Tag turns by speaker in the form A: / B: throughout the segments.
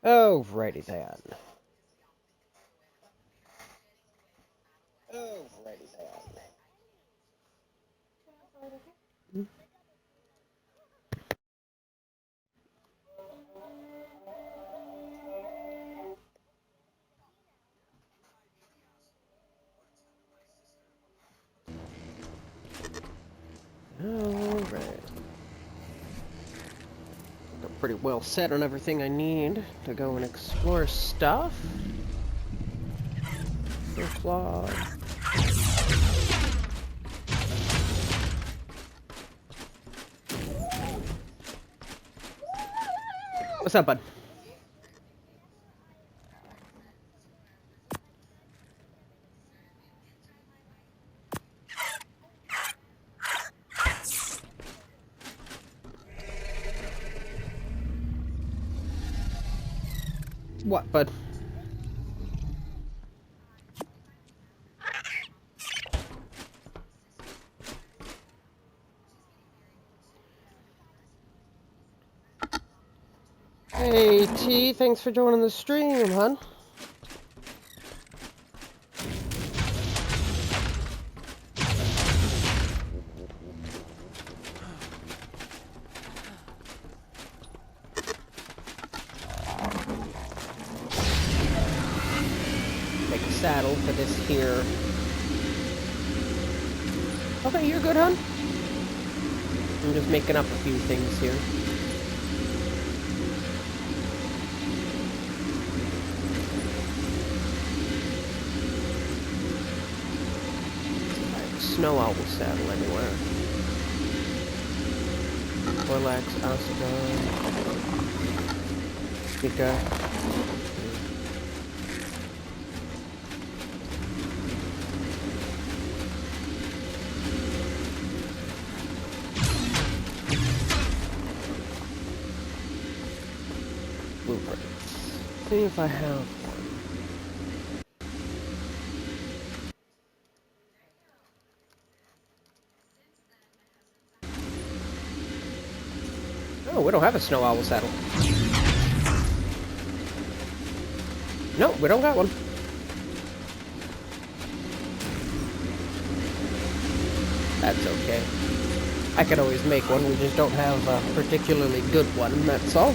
A: Alrighty then. Alright. I'm pretty well set on everything I need to go and explore stuff. Flawed. What's up, bud? What, bud? Hey, T, thanks for joining the stream, hon. Make a saddle for this here. Okay, you're good, hon. I'm just making up a few things here. Snow owl saddle anywhere. Relax, Asuka. Mika. Blueprints. See if I have one. Oh, we don't have a snow owl saddle. No, we don't got one. That's okay. I could always make one, we just don't have a particularly good one, that's all.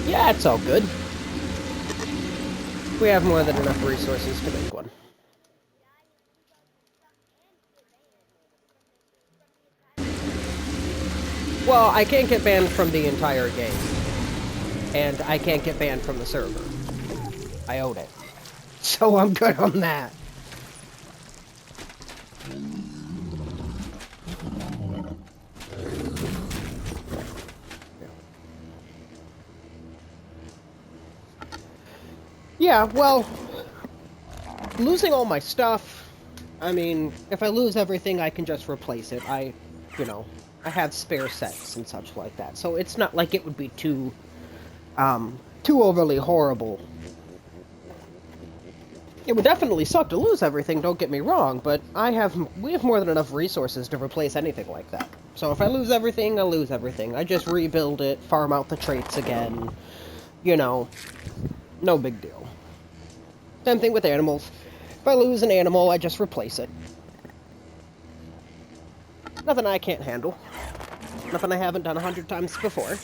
A: Yeah, it's all good. We have more than enough resources to make one. Well, I can't get banned from the entire game. And I can't get banned from the server. I own it. So I'm good on that. Yeah, well, losing all my stuff, I mean, if I lose everything, I can just replace it. You know, I have spare sets and such like that, so it's not like it would be too overly horrible. It would definitely suck to lose everything, don't get me wrong, but we have more than enough resources to replace anything like that. So if I lose everything, I lose everything. I just rebuild it, farm out the traits again, you know, no big deal. Same thing with animals. If I lose an animal, I just replace it. Nothing I can't handle. Nothing I haven't done 100 times before.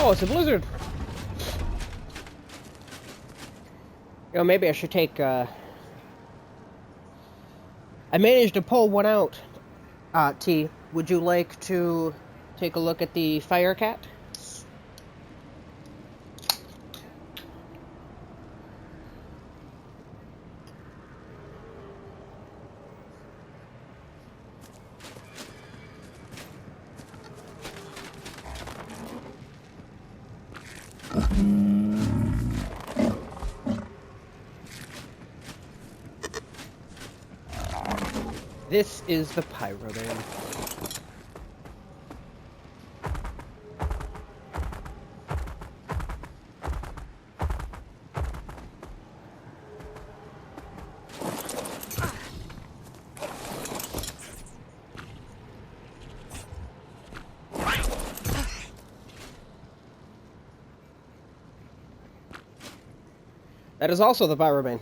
A: Oh, it's a blizzard. You know, maybe I should take, I managed to pull one out. T, would you like to take a look at the fire cat? This is the Pyroman. That is also the Pyroman.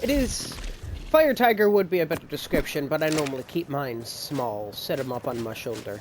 A: It is... Fire Tiger would be a better description, but I normally keep mine small, set him up on my shoulder.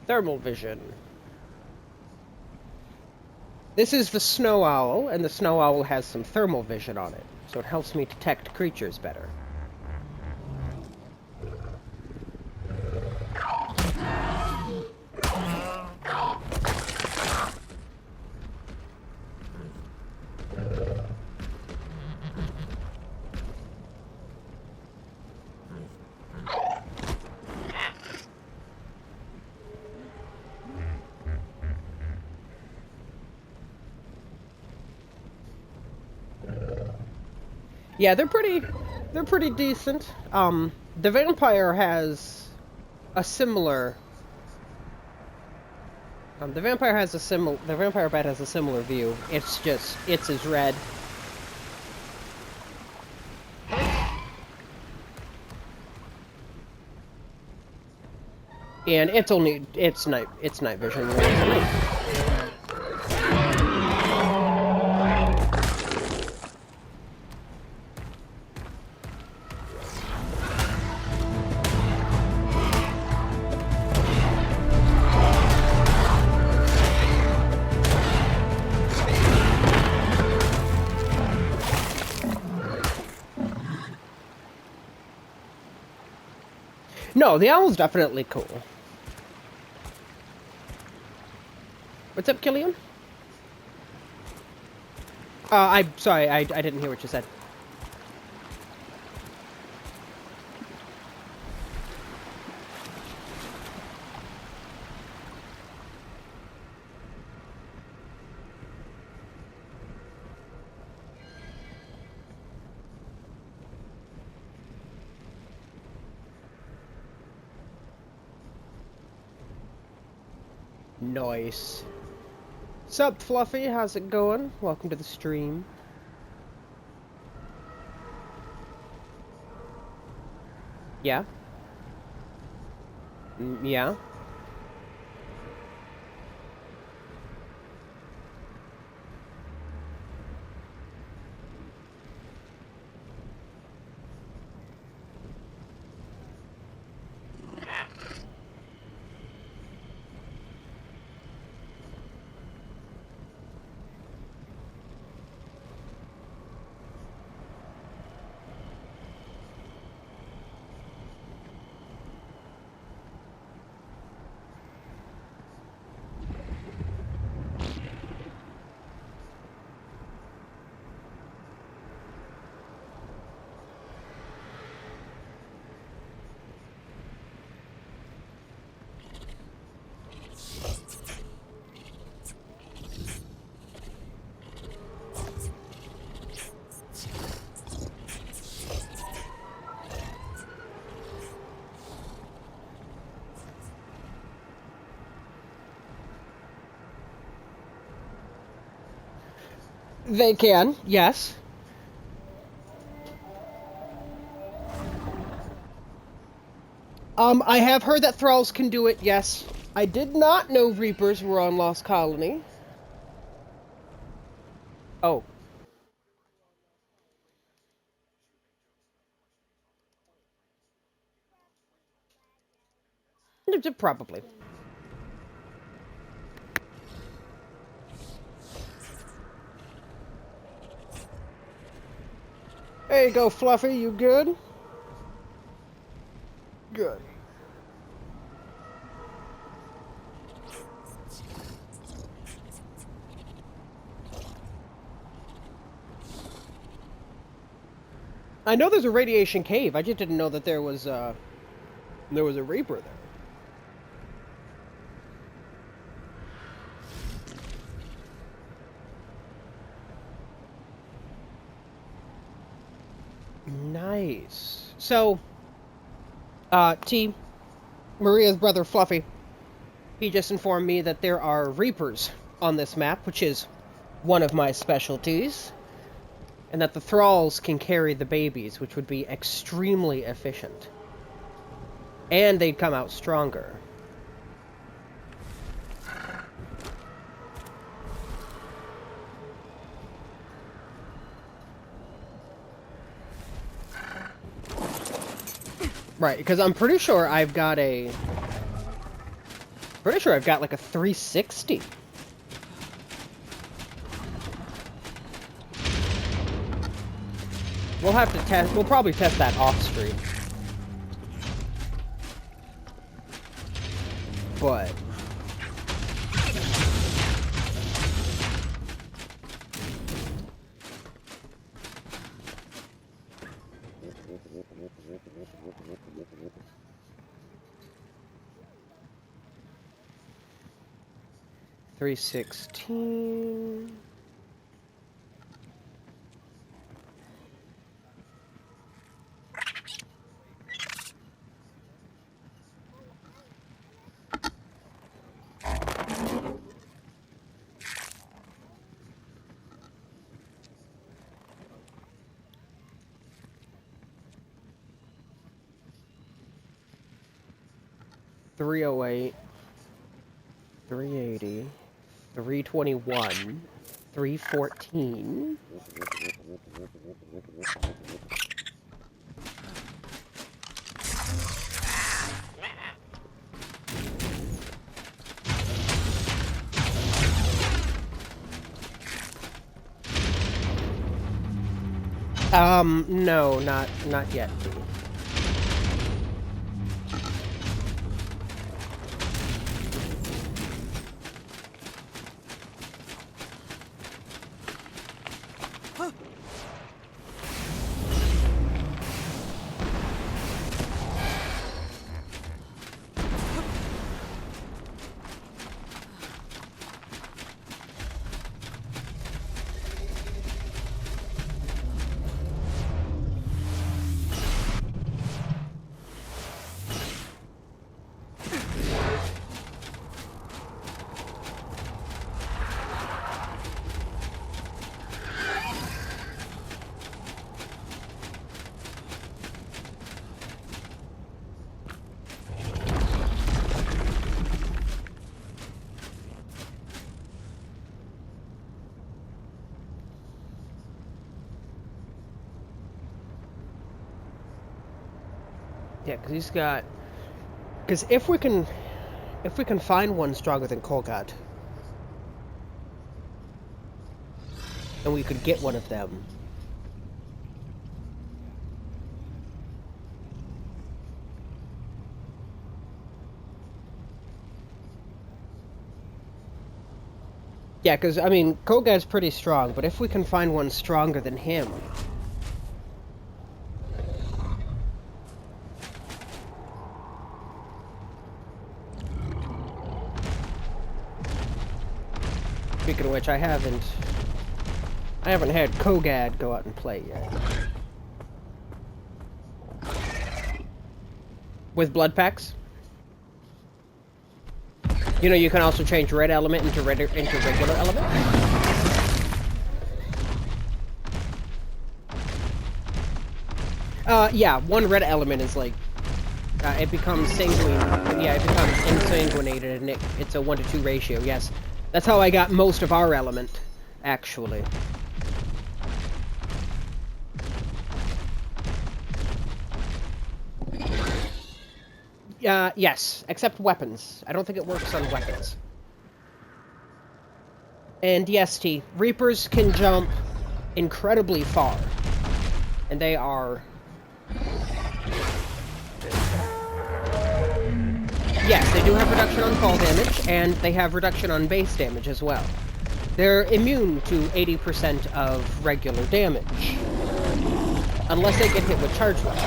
A: Thermal vision. This is the Snow Owl, and the Snow Owl has some thermal vision on it, so it helps me detect creatures better. Yeah, they're pretty decent. The vampire has a similar... the vampire bat has a similar view. It's as red. And it's night vision. No, the owl's definitely cool. What's up, Killian? I'm sorry, I didn't hear what you said. Nice. Sup, Fluffy? How's it going? Welcome to the stream. Yeah? Yeah? They can, yes. I have heard that thralls can do it, yes. I did not know Reapers were on Lost Colony. Oh. Probably. There you go, Fluffy, you good? Good. I know there's a radiation cave, I just didn't know that there was a Reaper there. Nice. So, T, Maria's brother Fluffy, he just informed me that there are Reapers on this map, which is one of my specialties, and that the thralls can carry the babies, which would be extremely efficient. And they'd come out stronger. Right, because I'm pretty sure I've got like a 360. We'll have to test, we'll probably test that off stream. But... $316. $308, $380, $321, $314. No, not yet. Yeah, because he's got... Because if we can find one stronger than Kolgad, and we could get one of them, yeah, because, I mean, Kolgad's pretty strong, but if we can find one stronger than him... Speaking of which, I haven't had Kogad go out and play yet. With blood packs? You know, you can also change red element into regular element. Yeah, one red element is like, it becomes sanguine. Yeah, it becomes insanguinated, and it's a 1-to-2 ratio. Yes, that's how I got most of our element, actually. Yes, except weapons. I don't think it works on weapons. And yes, T, Reapers can jump incredibly far, and they are. Yes, they do have reduction on fall damage, and they have reduction on base damage as well. They're immune to 80% of regular damage. Unless they get hit with charge weapons.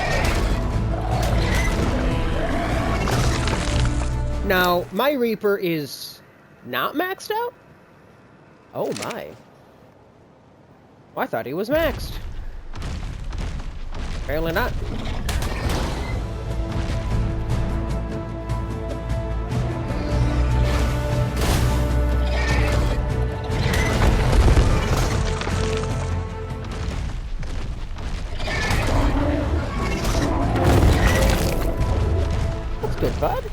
A: Now, my Reaper is not maxed out? Oh my. Well, I thought he was maxed. Apparently not. Good, bud.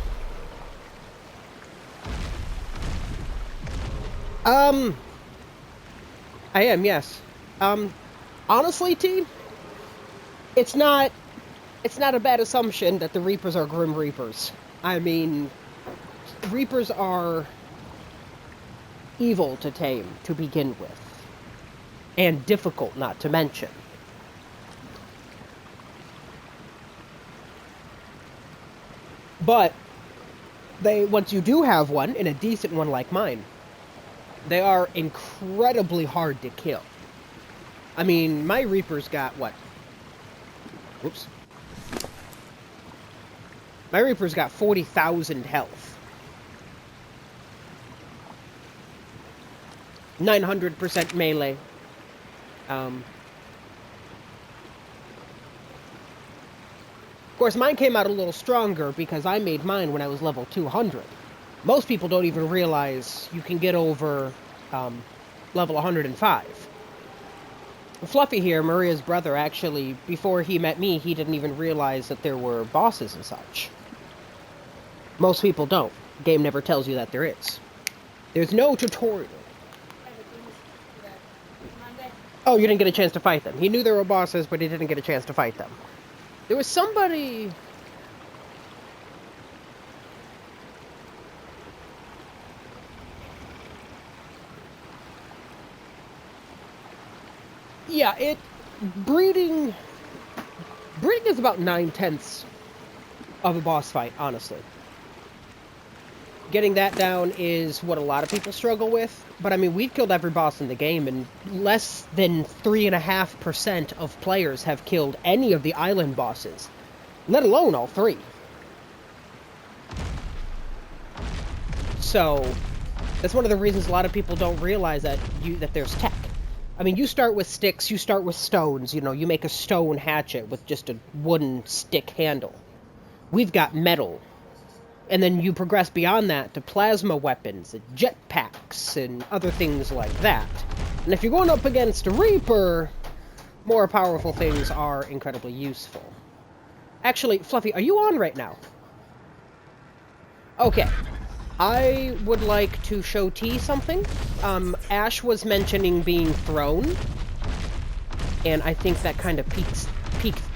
A: I am, yes. Honestly, T, it's not a bad assumption that the Reapers are Grim Reapers. I mean, Reapers are evil to tame, to begin with. And difficult, not to mention. But once you do have one, and a decent one like mine, they are incredibly hard to kill. I mean, my Reaper's got what? Whoops. My Reaper's got 40,000 health. 900% melee. Of course, mine came out a little stronger because I made mine when I was level 200. Most people don't even realize you can get over level 105. Fluffy here, Maria's brother, actually, before he met me, he didn't even realize that there were bosses and such. Most people don't. The game never tells you that there is. There's no tutorial. Oh, you didn't get a chance to fight them. He knew there were bosses, but he didn't get a chance to fight them. There was somebody... Yeah, breeding is about 9/10 of a boss fight, honestly. Getting that down is what a lot of people struggle with, but I mean, we've killed every boss in the game, and less than 3.5% of players have killed any of the island bosses, let alone all 3. So, that's one of the reasons a lot of people don't realize that there's tech. I mean, you start with sticks, you start with stones, you know, you make a stone hatchet with just a wooden stick handle. We've got metal. And then you progress beyond that to plasma weapons, and jetpacks, and other things like that. And if you're going up against a Reaper, more powerful things are incredibly useful. Actually, Fluffy, are you on right now? Okay. I would like to show T something. Ash was mentioning being thrown, and I think that kind of piqued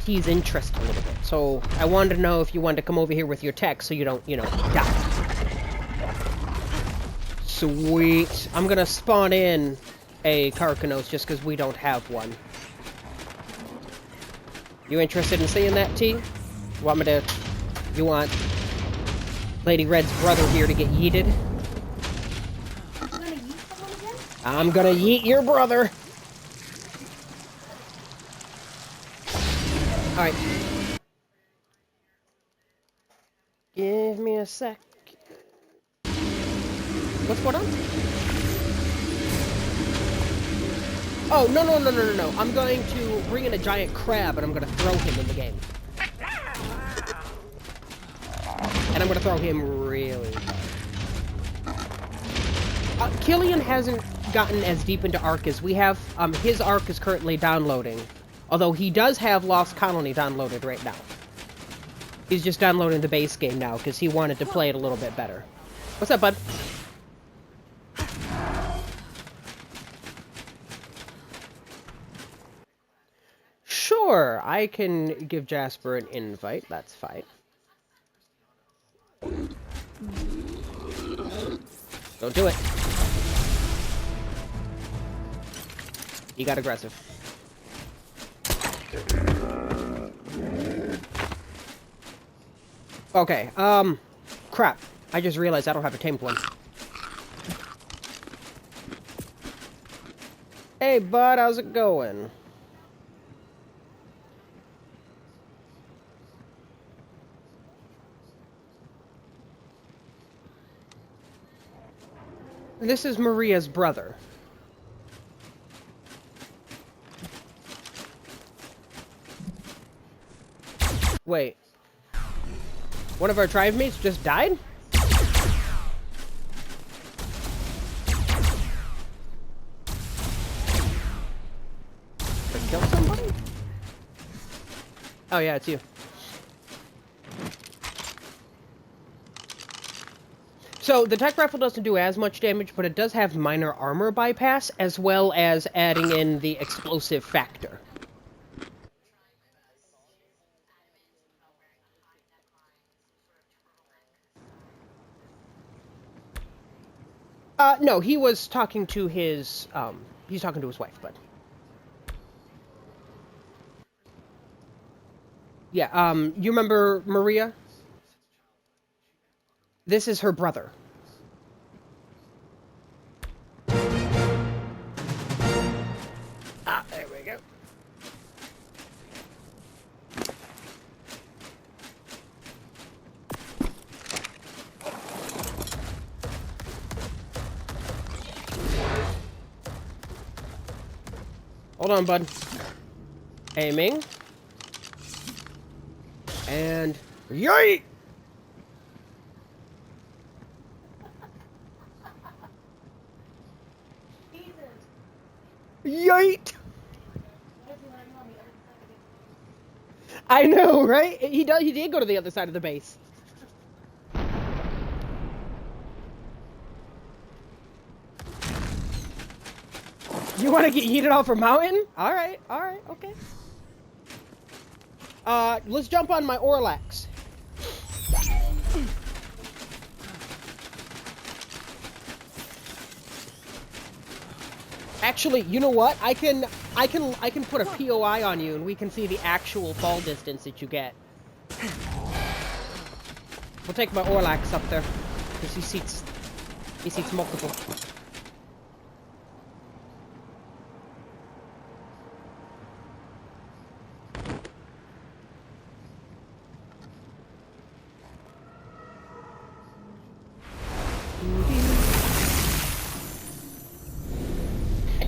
A: T's interest a little bit. So I wanted to know if you wanted to come over here with your tech so you don't, you know, die. Sweet. I'm gonna spawn in a Karkanos just because we don't have one. You interested in seeing that, T? You want Lady Red's brother here to get yeeted?
B: I'm gonna yeet someone again?
A: I'm gonna yeet your brother! Alright. Give me a sec. What's going on? Oh, no. I'm going to bring in a giant crab and I'm gonna throw him in the game. And I'm gonna throw him really hard. Killian hasn't gotten as deep into Arc as we have. His Arc is currently downloading. Although he does have Lost Colony downloaded right now. He's just downloading the base game now because he wanted to play it a little bit better. What's up, bud? Sure, I can give Jasper an invite. That's fine. Don't do it. He got aggressive. Okay, crap. I just realized I don't have a tamed one. Hey, bud, how's it going? This is Maria's brother. Wait. One of our tribe mates just died? Did I kill somebody? Oh yeah, it's you. So, the tech rifle doesn't do as much damage, but it does have minor armor bypass, as well as adding in the explosive factor. No, he was talking to his, he's talking to his wife, but... Yeah, you remember Maria? This is her brother. Ah, there we go. Hold on, bud. Aiming. And... Yeet! Yeet! I know, right? He did go to the other side of the base. You want to get yeeted off a mountain? Alright, okay. Let's jump on my Orlax. Actually, you know what? I can put a POI on you and we can see the actual fall distance that you get. We'll take my Orlax up there. Because he seats multiple.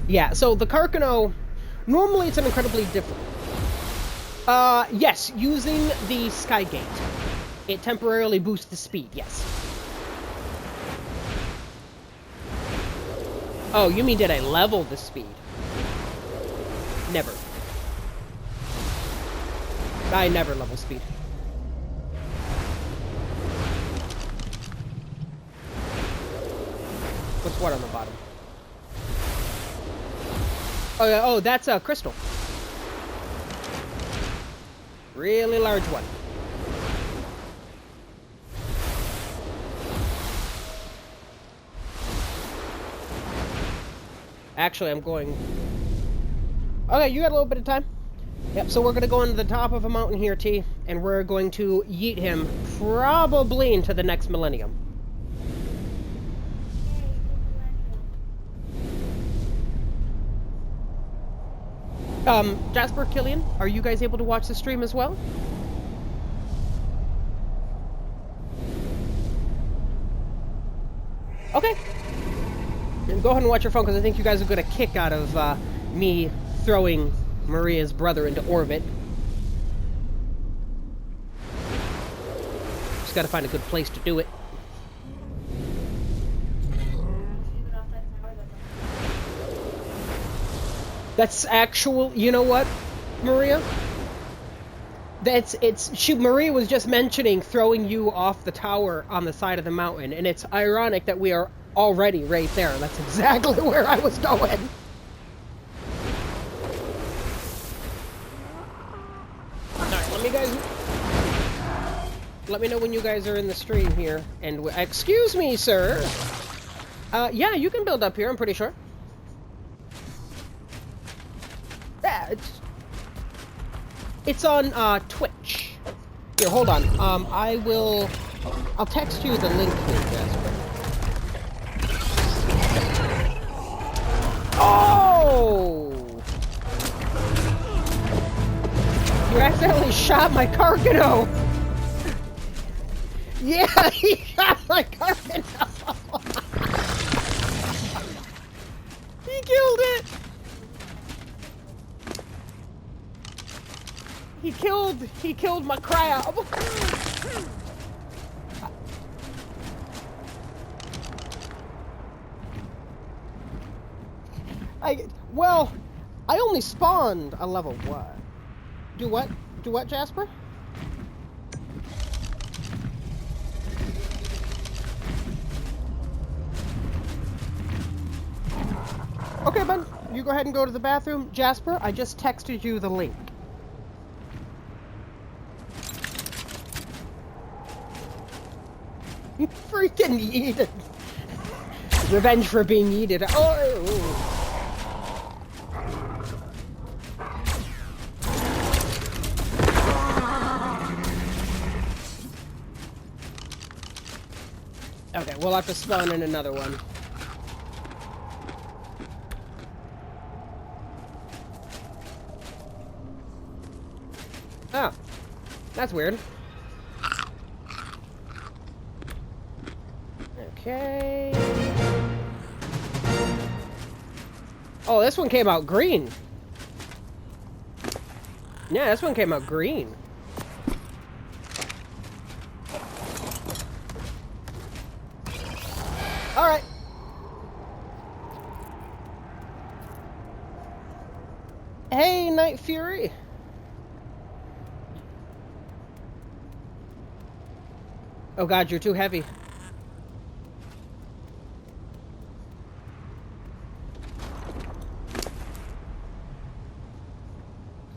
A: Yeah, so the Carcano, normally it's an incredibly different. Yes, using the Skygate. It temporarily boosts the speed, yes. Oh, you mean did I level the speed? Never. I never level speed. What's what on the bottom? Oh, yeah, oh, that's a crystal. Really large one. Actually, I'm going... Okay, you got a little bit of time. Yep, so we're going to go into the top of a mountain here, T, and we're going to yeet him probably into the next millennium. Jasper, Killian, are you guys able to watch the stream as well? Okay. Then go ahead and watch your phone, because I think you guys are going to kick out of, me throwing Maria's brother into orbit. Just gotta find a good place to do it. That's actual, you know what? Maria? Maria was just mentioning throwing you off the tower on the side of the mountain, and it's ironic that we are already right there. That's exactly where I was going. Alright, let me know when you guys are in the stream here. And excuse me, sir. Yeah, you can build up here, I'm pretty sure. Yeah, it's on, Twitch. Here, hold on. I'll text you the link here, Jasper. Oh! You accidentally shot my Carcano! Yeah, he shot my Carcano! He killed it! He killed my crab! Well, I only spawned a level what? Do what? Do what, Jasper? Okay, Ben, you go ahead and go to the bathroom. Jasper, I just texted you the link. You freaking yeeted. Revenge for being yeeted. Oh! Okay, we'll have to spawn in another one. Oh, that's weird. Okay. Oh, this one came out green. Yeah, this one came out green. Alright. Hey, Night Fury. Oh god, you're too heavy.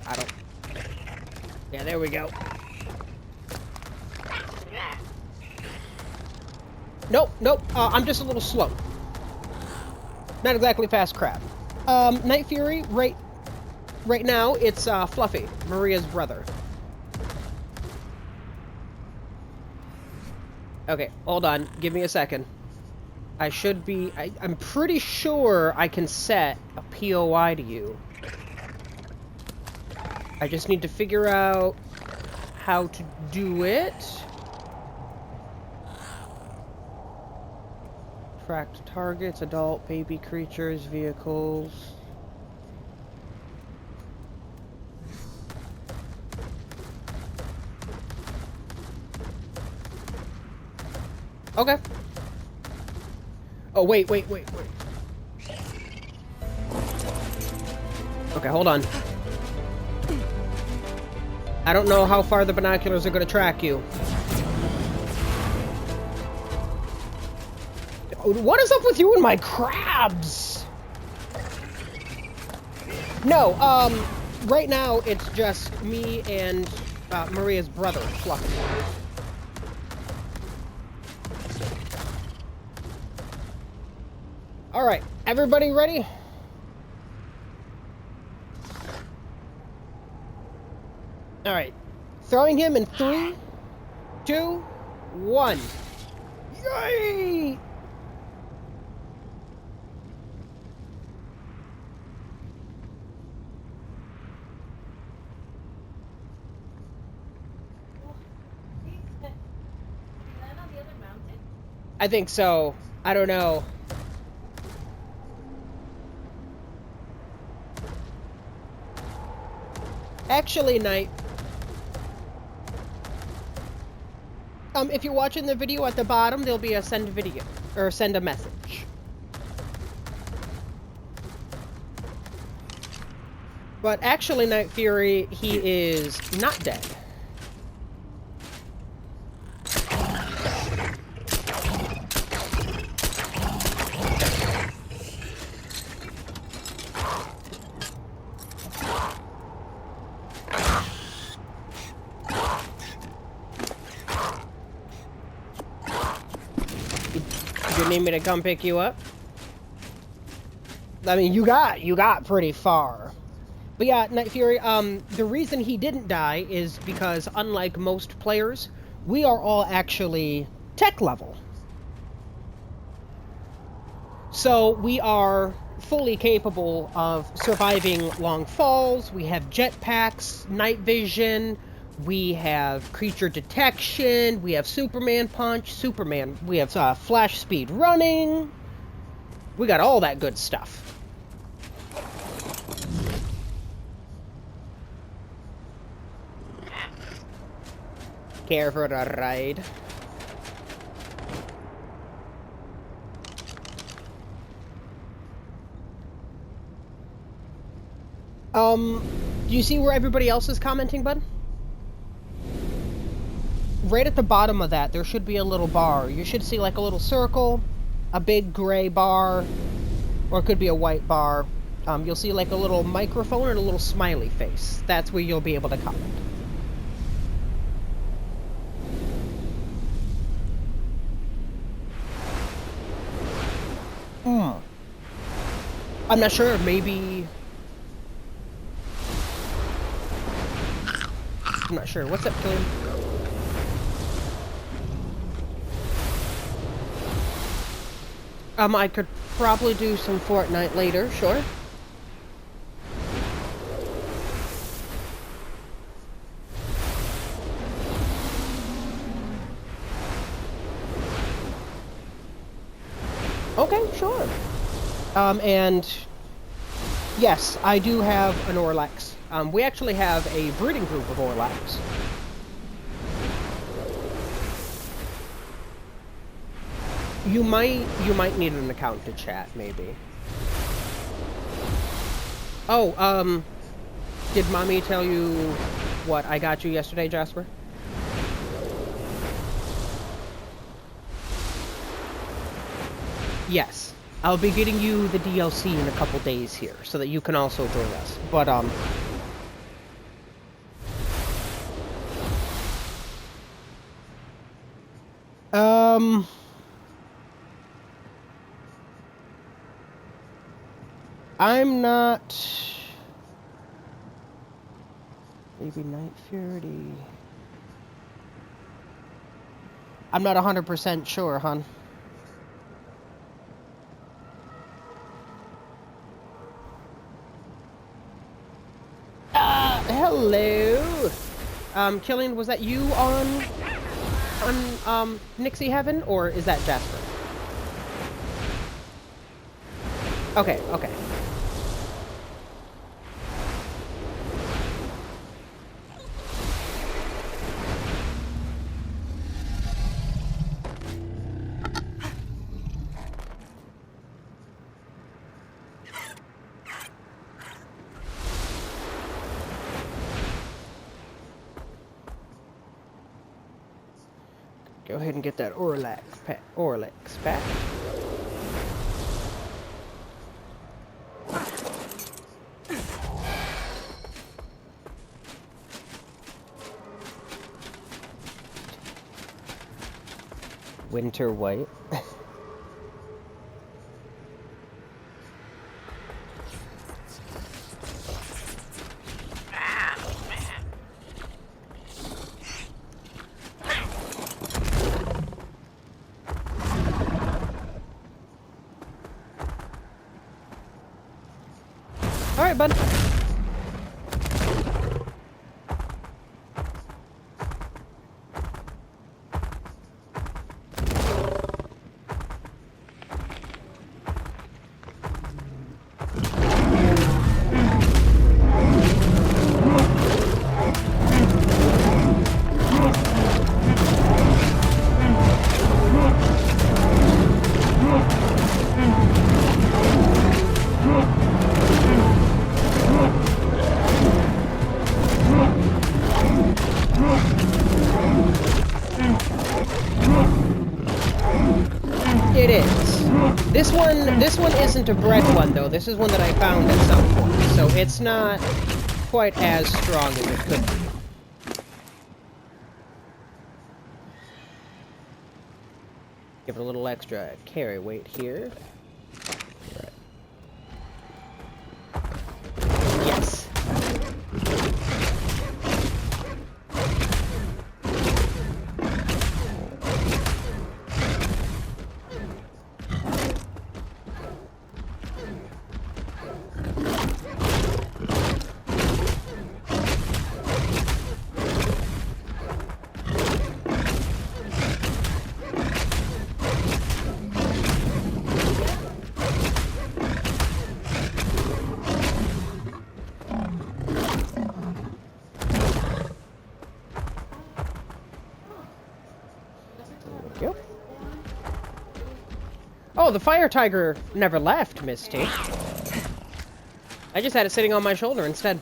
A: I don't... Yeah, there we go. Nope, nope, I'm just a little slow. Not exactly fast crab. Night Fury, right now, it's, Fluffy, Maria's brother. Okay, hold on, give me a second. I should be, I'm pretty sure I can set a POI to you. I just need to figure out how to do it. Tracked targets, adult, baby creatures, vehicles. Okay. Oh, wait. Okay, hold on. I don't know how far the binoculars are going to track you. What is up with you and my crabs? No, right now it's just me and Maria's brother, Fluffy. Alright, everybody ready? Alright, throwing him in 3, 2, 1. Yay! I think so. I don't know. Actually, Knight. If you're watching the video at the bottom, there'll be a send video, or send a message. But actually, Night Fury, he is not dead. You need me to come pick you up? I mean, you got pretty far. But yeah, Night Fury, the reason he didn't die is because, unlike most players, we are all actually tech level. So we are fully capable of surviving long falls, we have jetpacks, night vision, we have creature detection, we have Superman punch, we have flash speed running, we got all that good stuff. Care for the ride? Do you see where everybody else is commenting, bud? Right at the bottom of that, there should be a little bar. You should see like a little circle, a big gray bar, or it could be a white bar. You'll see like a little microphone and a little smiley face. That's where you'll be able to comment. I'm not sure, maybe... I'm not sure. What's up, Killian? I could probably do some Fortnite later, sure. Okay, sure. And yes, I do have an Orlex. We actually have a breeding group of Orlex. You might need an account to chat, maybe. Oh, did Mommy tell you what I got you yesterday, Jasper? Yes. I'll be getting you the DLC in a couple days here, so that you can also join us. But, I'm not... Maybe Night Fury... I'm not 100% sure, hon. Hello! Killian, was that you on Nixie Heaven, or is that Jasper? Okay, okay. Go ahead and get that Orlex back. Winter white. Alright, bud. This one isn't a bred one though. This is one that I found at some point, so it's not quite as strong as it could be. Give it a little extra carry weight here. Right. Yes. Oh, the fire tiger never left, Misty. I just had it sitting on my shoulder instead.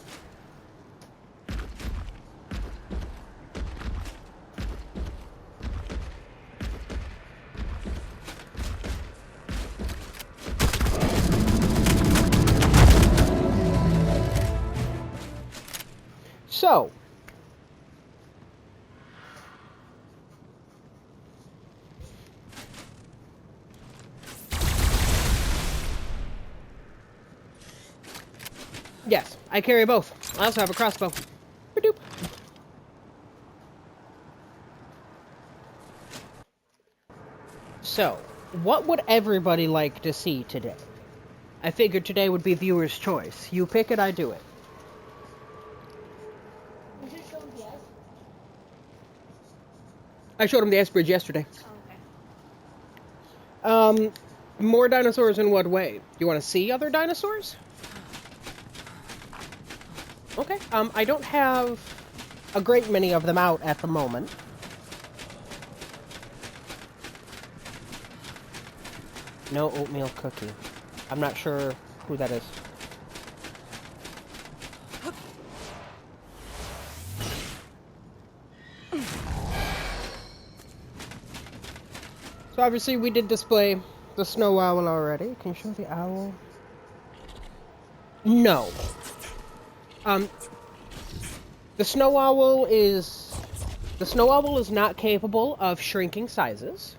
A: So, yes, I carry both. I also have a crossbow. Ba-doop. So, what would everybody like to see today? I figured today would be viewer's choice. You pick it, I do it.
B: You just showed the ice.
A: I showed him the ice bridge yesterday.
B: Oh, okay.
A: More dinosaurs in what way? You want to see other dinosaurs? Okay, I don't have a great many of them out at the moment. No oatmeal cookie. I'm not sure who that is. So obviously we did display the snow owl already. Can you show the owl? No. The snow owl is not capable of shrinking sizes.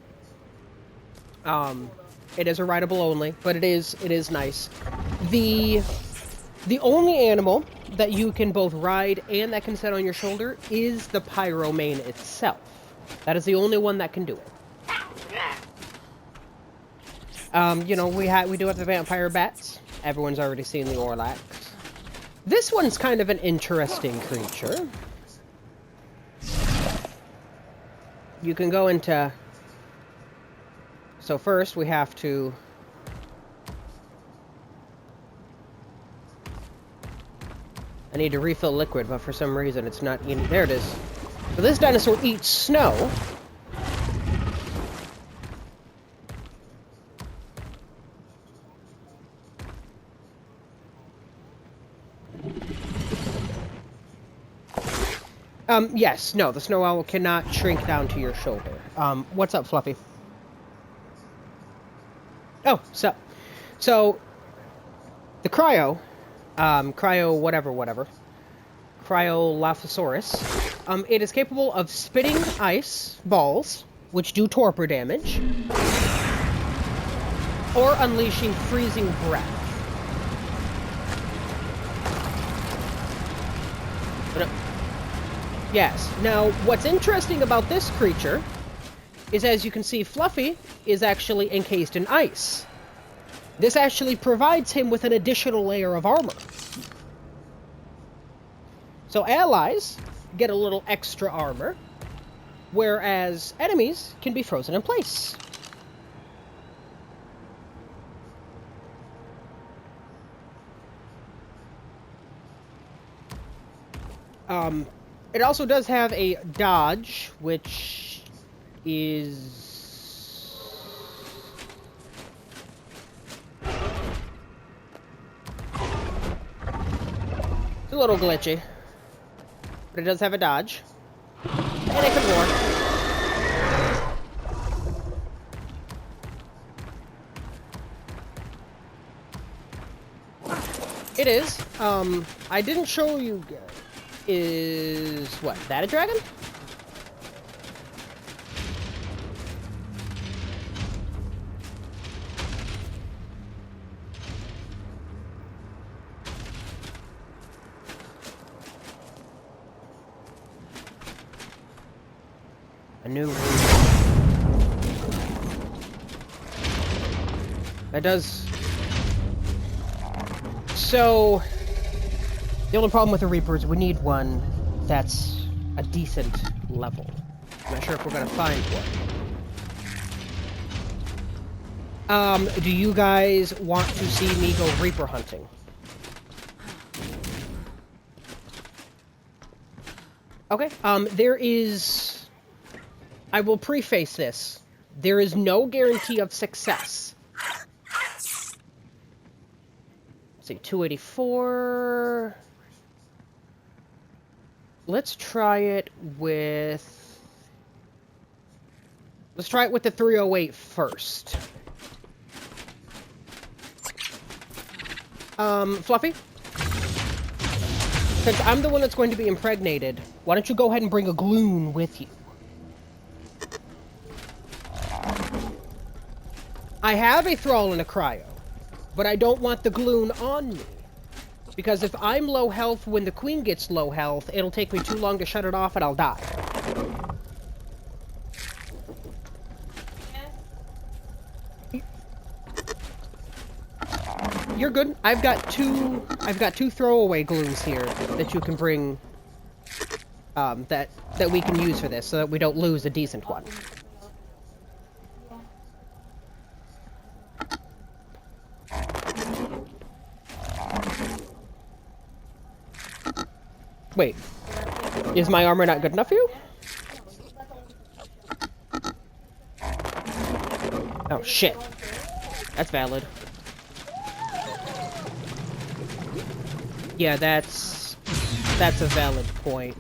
A: It is a rideable only, but it is nice. The only animal that you can both ride and that can sit on your shoulder is the pyromane itself. That is the only one that can do it. You know, we do have the vampire bats. Everyone's already seen the Orlax. This one's kind of an interesting creature. You can go into... So first we have to... I need to refill liquid, but for some reason it's not eating... There it is. So this dinosaur eats snow. Yes, no, the snow owl cannot shrink down to your shoulder. What's up, Fluffy? Oh, so, the cryo Cryolophosaurus, it is capable of spitting ice balls, which do torpor damage, or unleashing freezing breath. Yes. Now, what's interesting about this creature is, as you can see, Fluffy is actually encased in ice. This actually provides him with an additional layer of armor. So allies get a little extra armor, whereas enemies can be frozen in place. It also does have a dodge, which is... It's a little glitchy, but it does have a dodge, and it can roar. It is. I didn't show you... Is... What, that a dragon? A new... That does... So... The only problem with the Reaper is we need one that's a decent level. I'm not sure if we're gonna find one. Do you guys want to see me go Reaper hunting? Okay, there is... I will preface this. There is no guarantee of success. Let's see, 284... Let's try it with... Let's try it with the 308 first. Fluffy? Since I'm the one that's going to be impregnated, why don't you go ahead and bring a gloon with you? I have a thrall and a cryo, but I don't want the gloon on me. Because if I'm low health when the queen gets low health, it'll take me too long to shut it off and I'll die. You're good. I've got two throwaway gloons here that you can bring, that we can use for this, so that we don't lose a decent one. Wait, is my armor not good enough for you? Oh shit, that's valid. Yeah, that's a valid point.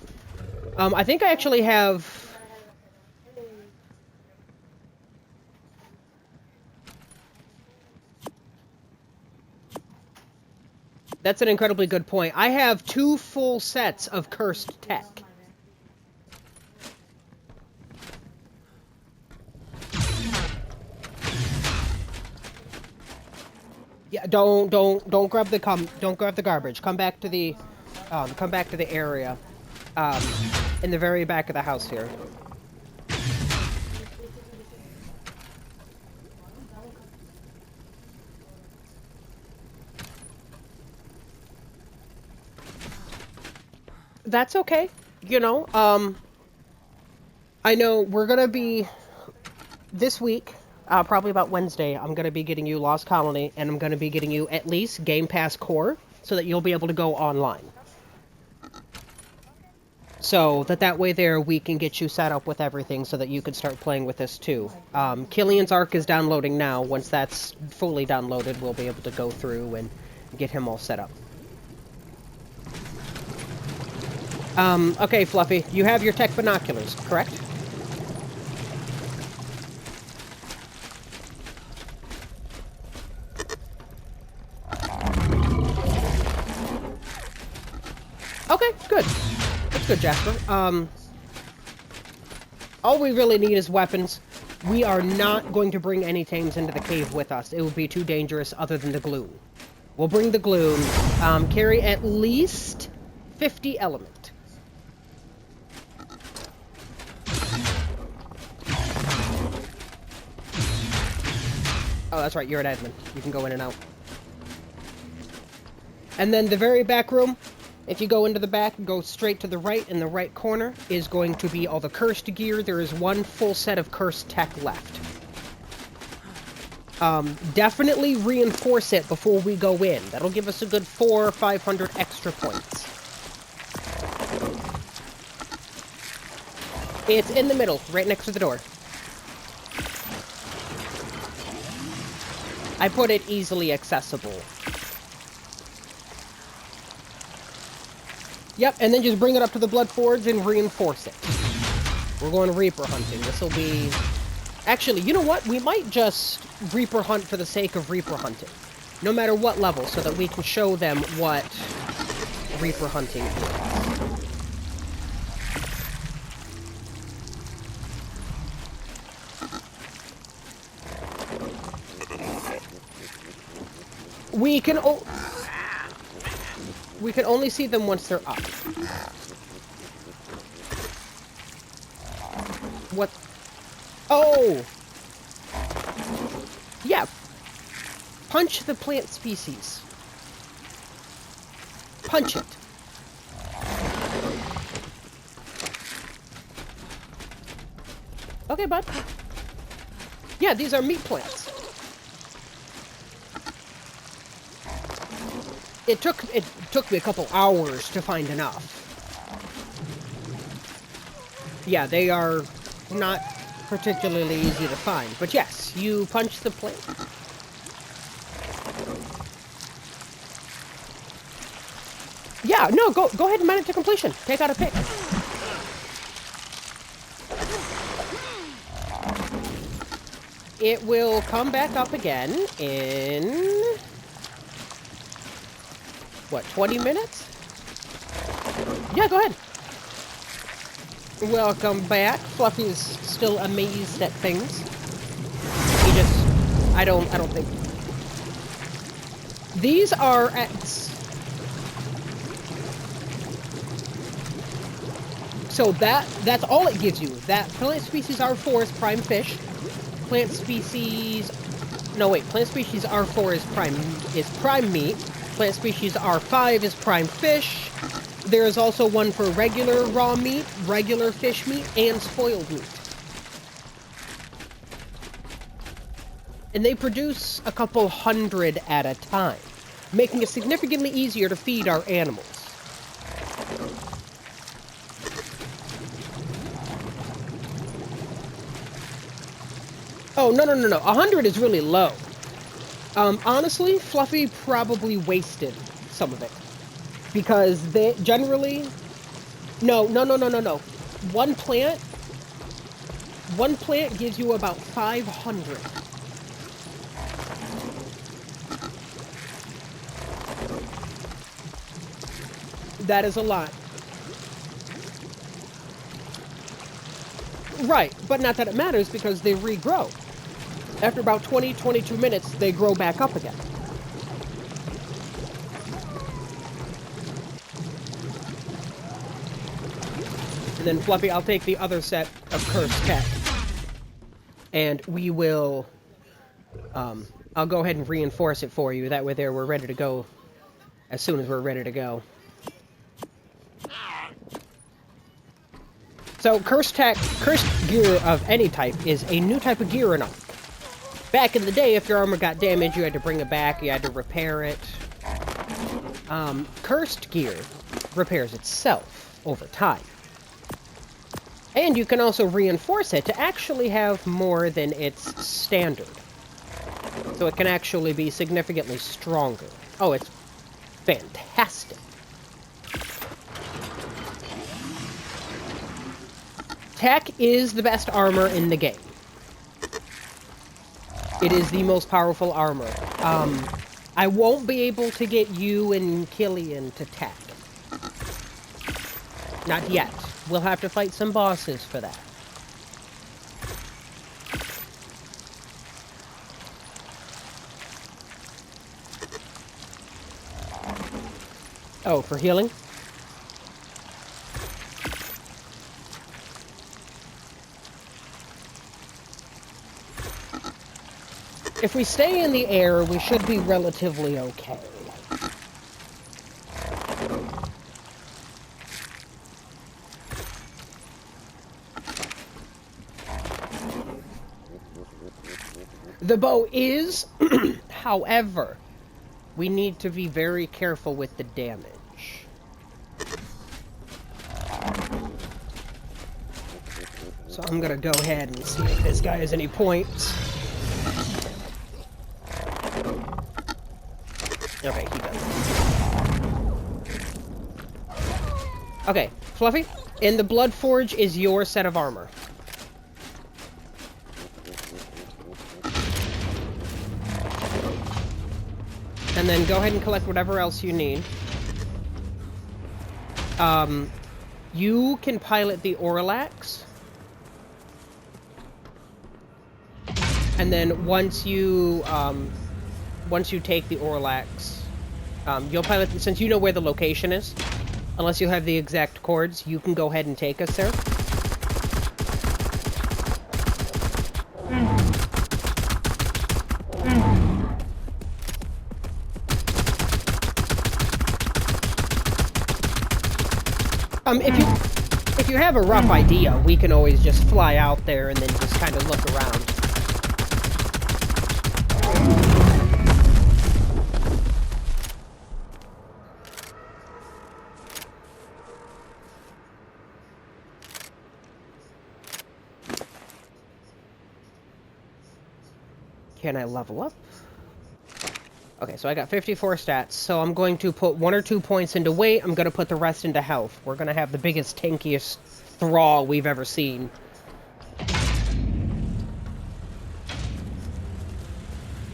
A: I think I actually have... That's an incredibly good point. I have 2 full sets of cursed tech. Yeah, don't grab the garbage. Come back to the area, in the very back of the house here. That's okay. You know, I know we're gonna be, this week, probably about Wednesday, I'm gonna be getting you Lost Colony, and I'm gonna be getting you at least Game Pass Core, so that you'll be able to go online. So, that way there, we can get you set up with everything, so that you can start playing with this too. Killian's Arc is downloading now. Once that's fully downloaded, we'll be able to go through and get him all set up. Okay, Fluffy, you have your tech binoculars, correct? Okay, good. That's good, Jasper. All we really need is weapons. We are not going to bring any tames into the cave with us. It would be too dangerous other than the gloom. We'll bring the gloom. Carry at least 50 element. Oh, that's right, you're an admin. You can go in and out. And then the very back room, if you go into the back and go straight to the right, in the right corner, is going to be all the cursed gear. There is 1 full set of cursed tech left. Definitely reinforce it before we go in. That'll give us a good 400 or 500 extra points. It's in the middle, right next to the door. I put it easily accessible. Yep, and then just bring it up to the Blood Forge and reinforce it. We're going Reaper hunting. This'll be... Actually, you know what? We might just Reaper hunt for the sake of Reaper hunting. no matter what level, so that we can show them what Reaper hunting is. We can only see them once they're up. What? Oh! Yeah. Punch the plant species. Punch it. Okay, bud. Yeah, these are meat plants. It took me a couple hours to find enough. Yeah, they are not particularly easy to find, but yes, you punch the plant. Yeah, no, go ahead and mine it to completion. Take out a pick. It will come back up again in... what, 20 minutes? Yeah, go ahead. Welcome back. Fluffy's still amazed at things. He just... I don't think... These are at... So that's all it gives you. That plant species R4 is prime fish. Plant species... No, wait. Plant species R4 is prime meat. Plant species R5 is prime fish. There is also one for regular raw meat, regular fish meat, and spoiled meat. And they produce a couple hundred at a time, making it significantly easier to feed our animals. Oh, no. 100 is really low. Honestly, Fluffy probably wasted some of it. Because they generally... No. One plant gives you about 500. That is a lot. Right, but not that it matters because they regrow. After about 20-22 minutes, they grow back up again. And then, Fluffy, I'll take the other set of Cursed Tech. And we will... I'll go ahead and reinforce it for you. That way we're ready to go as soon as we're ready to go. So, Cursed gear of any type is a new type of gear enough. Back in the day, if your armor got damaged, you had to bring it back, you had to repair it. Cursed gear repairs itself over time. And you can also reinforce it to actually have more than its standard. So it can actually be significantly stronger. Oh, it's fantastic. Tech is the best armor in the game. It is the most powerful armor. I won't be able to get you and Killian to tech. Not yet. We'll have to fight some bosses for that. Oh, for healing? If we stay in the air, we should be relatively okay. The bow is, however, we need to be very careful with the damage. So I'm gonna go ahead and see if this guy has any points. Okay, he doesn't. Okay, Fluffy, in the Blood Forge is your set of armor. And then go ahead and collect whatever else you need. You can pilot the Orlax. And then once you take the Orlax, you'll pilot, since you know where the location is, unless you have the exact coords, you can go ahead and take us there. If you have a rough idea, we can always just fly out there and then just kind of look around. Can I level up? Okay, so I got 54 stats, so I'm going to put 1 or 2 points into weight, I'm going to put the rest into health. We're going to have the biggest, tankiest thrall we've ever seen.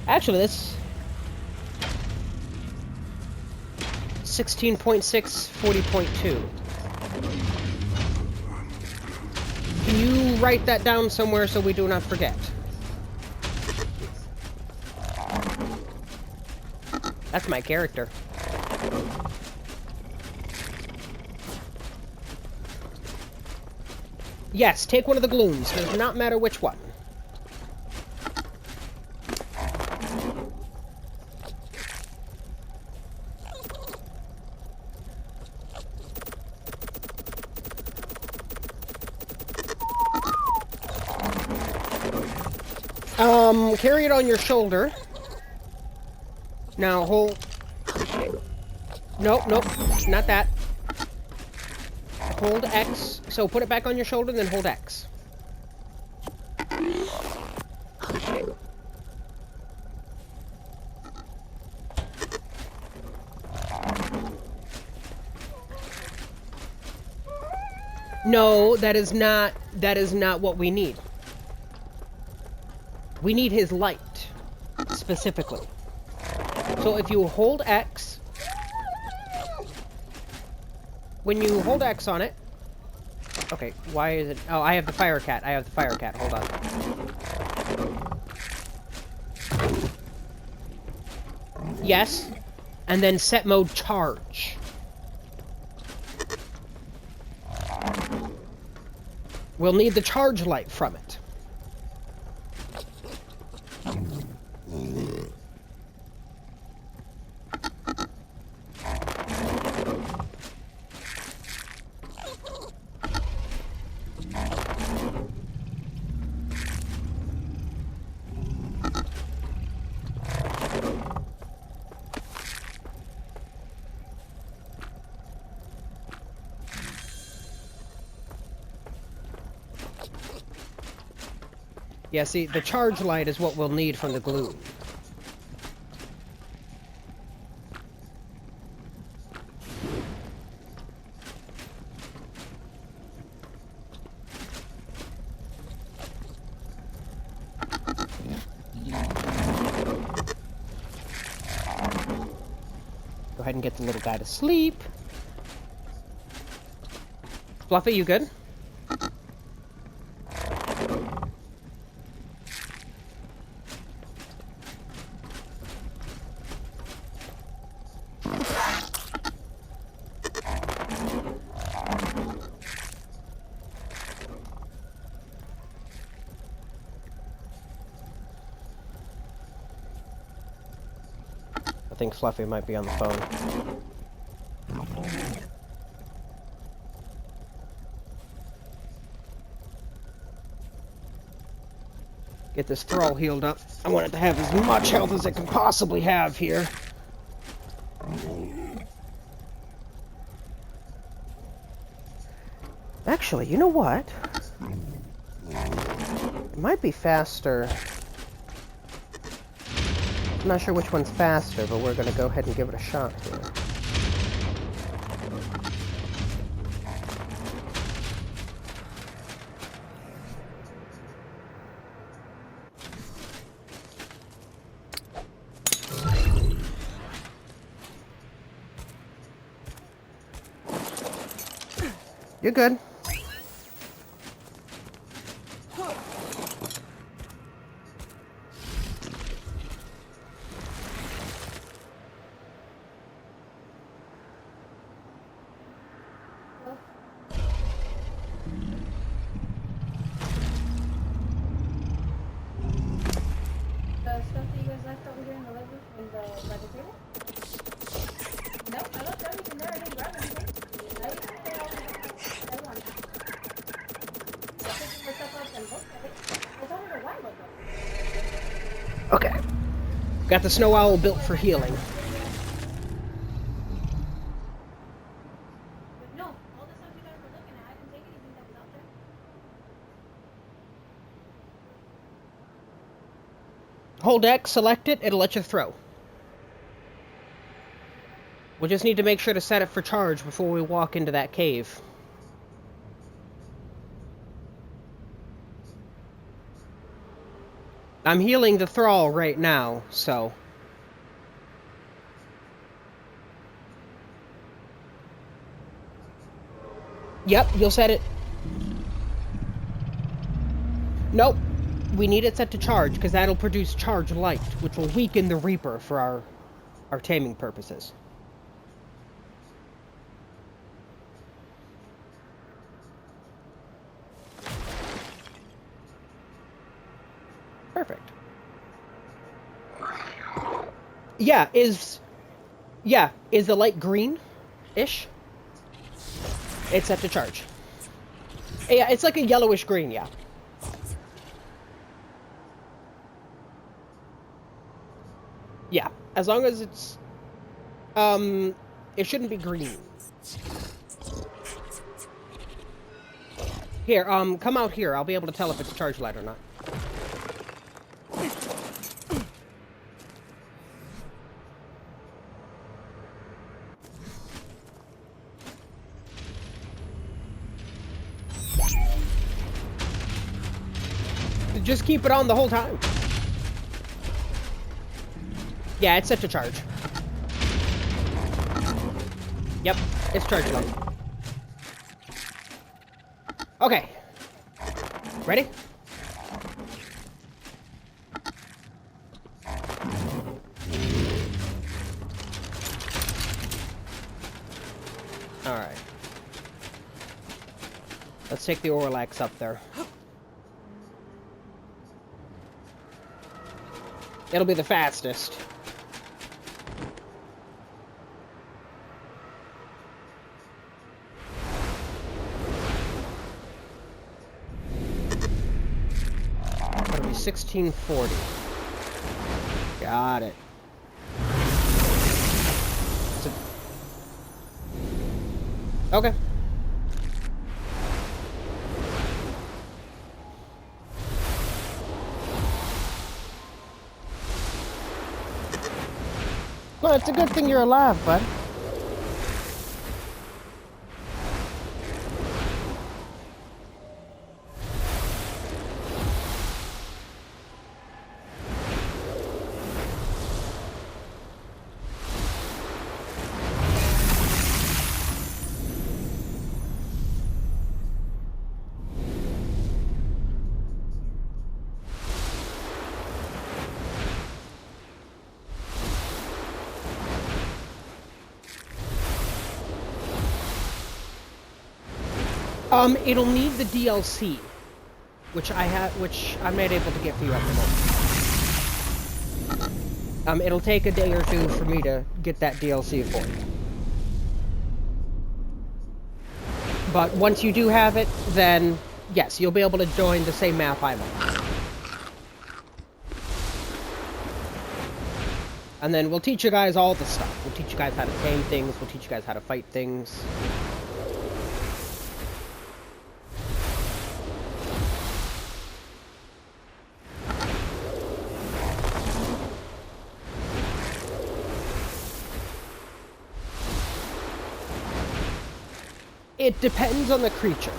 A: Actually, this... 16.6, 40.2. Can you write that down somewhere so we do not forget? That's my character. Yes, take one of the glooms. It does not matter which one. Carry it on your shoulder. Now, hold... Nope, not that. Hold X. So put it back on your shoulder, then hold X. No, that is not what we need. We need his light, specifically. So if you hold X, when you hold X on it, okay, why is it, oh, I have the fire cat, hold on. Yes, and then set mode charge. We'll need the charge light from it. Yeah, see, the charge light is what we'll need from the glue. Go ahead and get the little guy to sleep. Fluffy, you good? I think Fluffy might be on the phone. Get this thrall healed up. I want it to have as much health as it can possibly have here. Actually, you know what? It might be faster. I'm not sure which one's faster, but we're going to go ahead and give it a shot here. You're good.
B: The stuff that you guys left over here in the living room and by the table? No, I left everything there. I didn't grab anything. I didn't say all I wanted. I picked the stuff up and looked at it. I told her to while ago.
A: Okay. Got the snow owl built for healing.
B: But no, all the stuff you guys were looking at, I didn't take anything that was out there.
A: Hold X, select it, it'll let you throw. We'll just need to make sure to set it for charge before we walk into that cave. I'm healing the thrall right now, so... Yep, you'll set it. Nope. We need it set to charge, because that'll produce charge light, which will weaken the Reaper for our taming purposes. Perfect. Yeah, is the light green-ish? It's set to charge. Yeah, it's like a yellowish green, yeah. Yeah, as long as it's... it shouldn't be green. Here, come out here. I'll be able to tell if it's charge light or not. Just keep it on the whole time. Yeah, it's set to charge. Yep, it's charged up. Okay. Ready? Alright. Let's take the Orlax up there. It'll be the fastest. That'll be 1640. Got it. Okay. Well, it's a good thing you're alive, bud. It'll need the DLC, which I'm not able to get for you at the moment. It'll take a day or two for me to get that DLC for you. But once you do have it, then yes, you'll be able to join the same map I'm on. And then we'll teach you guys all the stuff. We'll teach you guys how to tame things, we'll teach you guys how to fight things. It depends on the creature.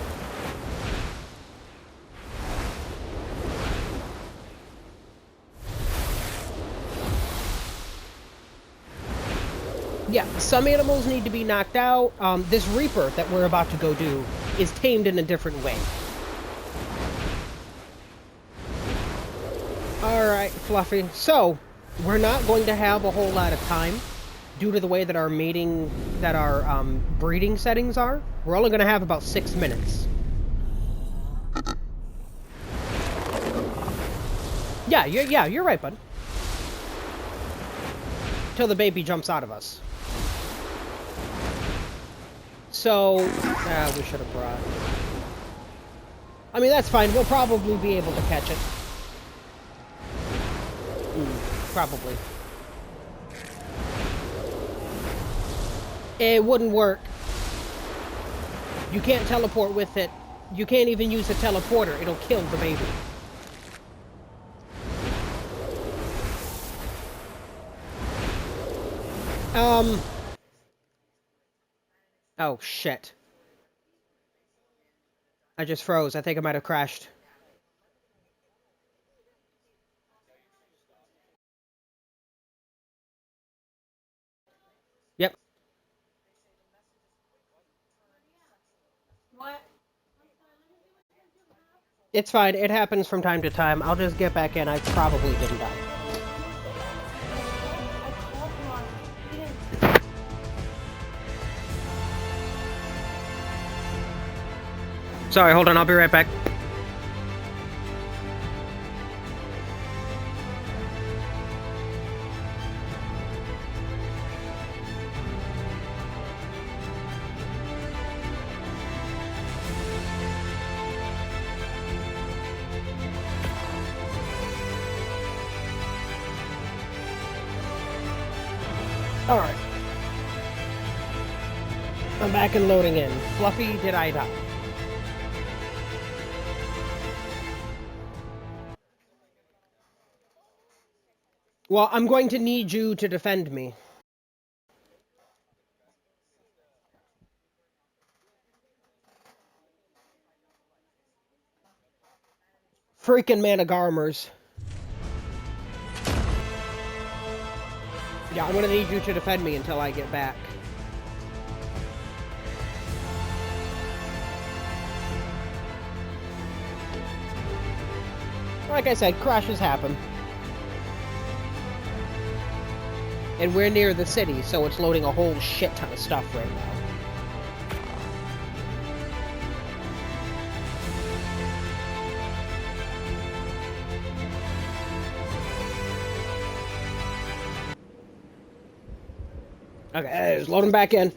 A: Yeah, some animals need to be knocked out. This Reaper that we're about to go do is tamed in a different way. Alright, Fluffy. So, we're not going to have a whole lot of time due to the way that our breeding settings are. We're only going to have about 6 minutes. Yeah, you're right, bud. Till the baby jumps out of us. So, we should have brought... I mean, that's fine. We'll probably be able to catch it. Probably. It wouldn't work. You can't teleport with it. You can't even use a teleporter. It'll kill the baby. Oh, shit. I just froze. I think I might have crashed. Yep.
B: What?
A: It's fine. It happens from time to time. I'll just get back in. I probably didn't die. Sorry, hold on. I'll be right back. Alright. I'm back and loading in. Fluffy, did I die? Well, I'm going to need you to defend me. Freaking Managarmers. Yeah, I'm gonna need you to defend me until I get back. Like I said, crashes happen. And we're near the city, so it's loading a whole shit ton of stuff right now. Okay, just load them back in.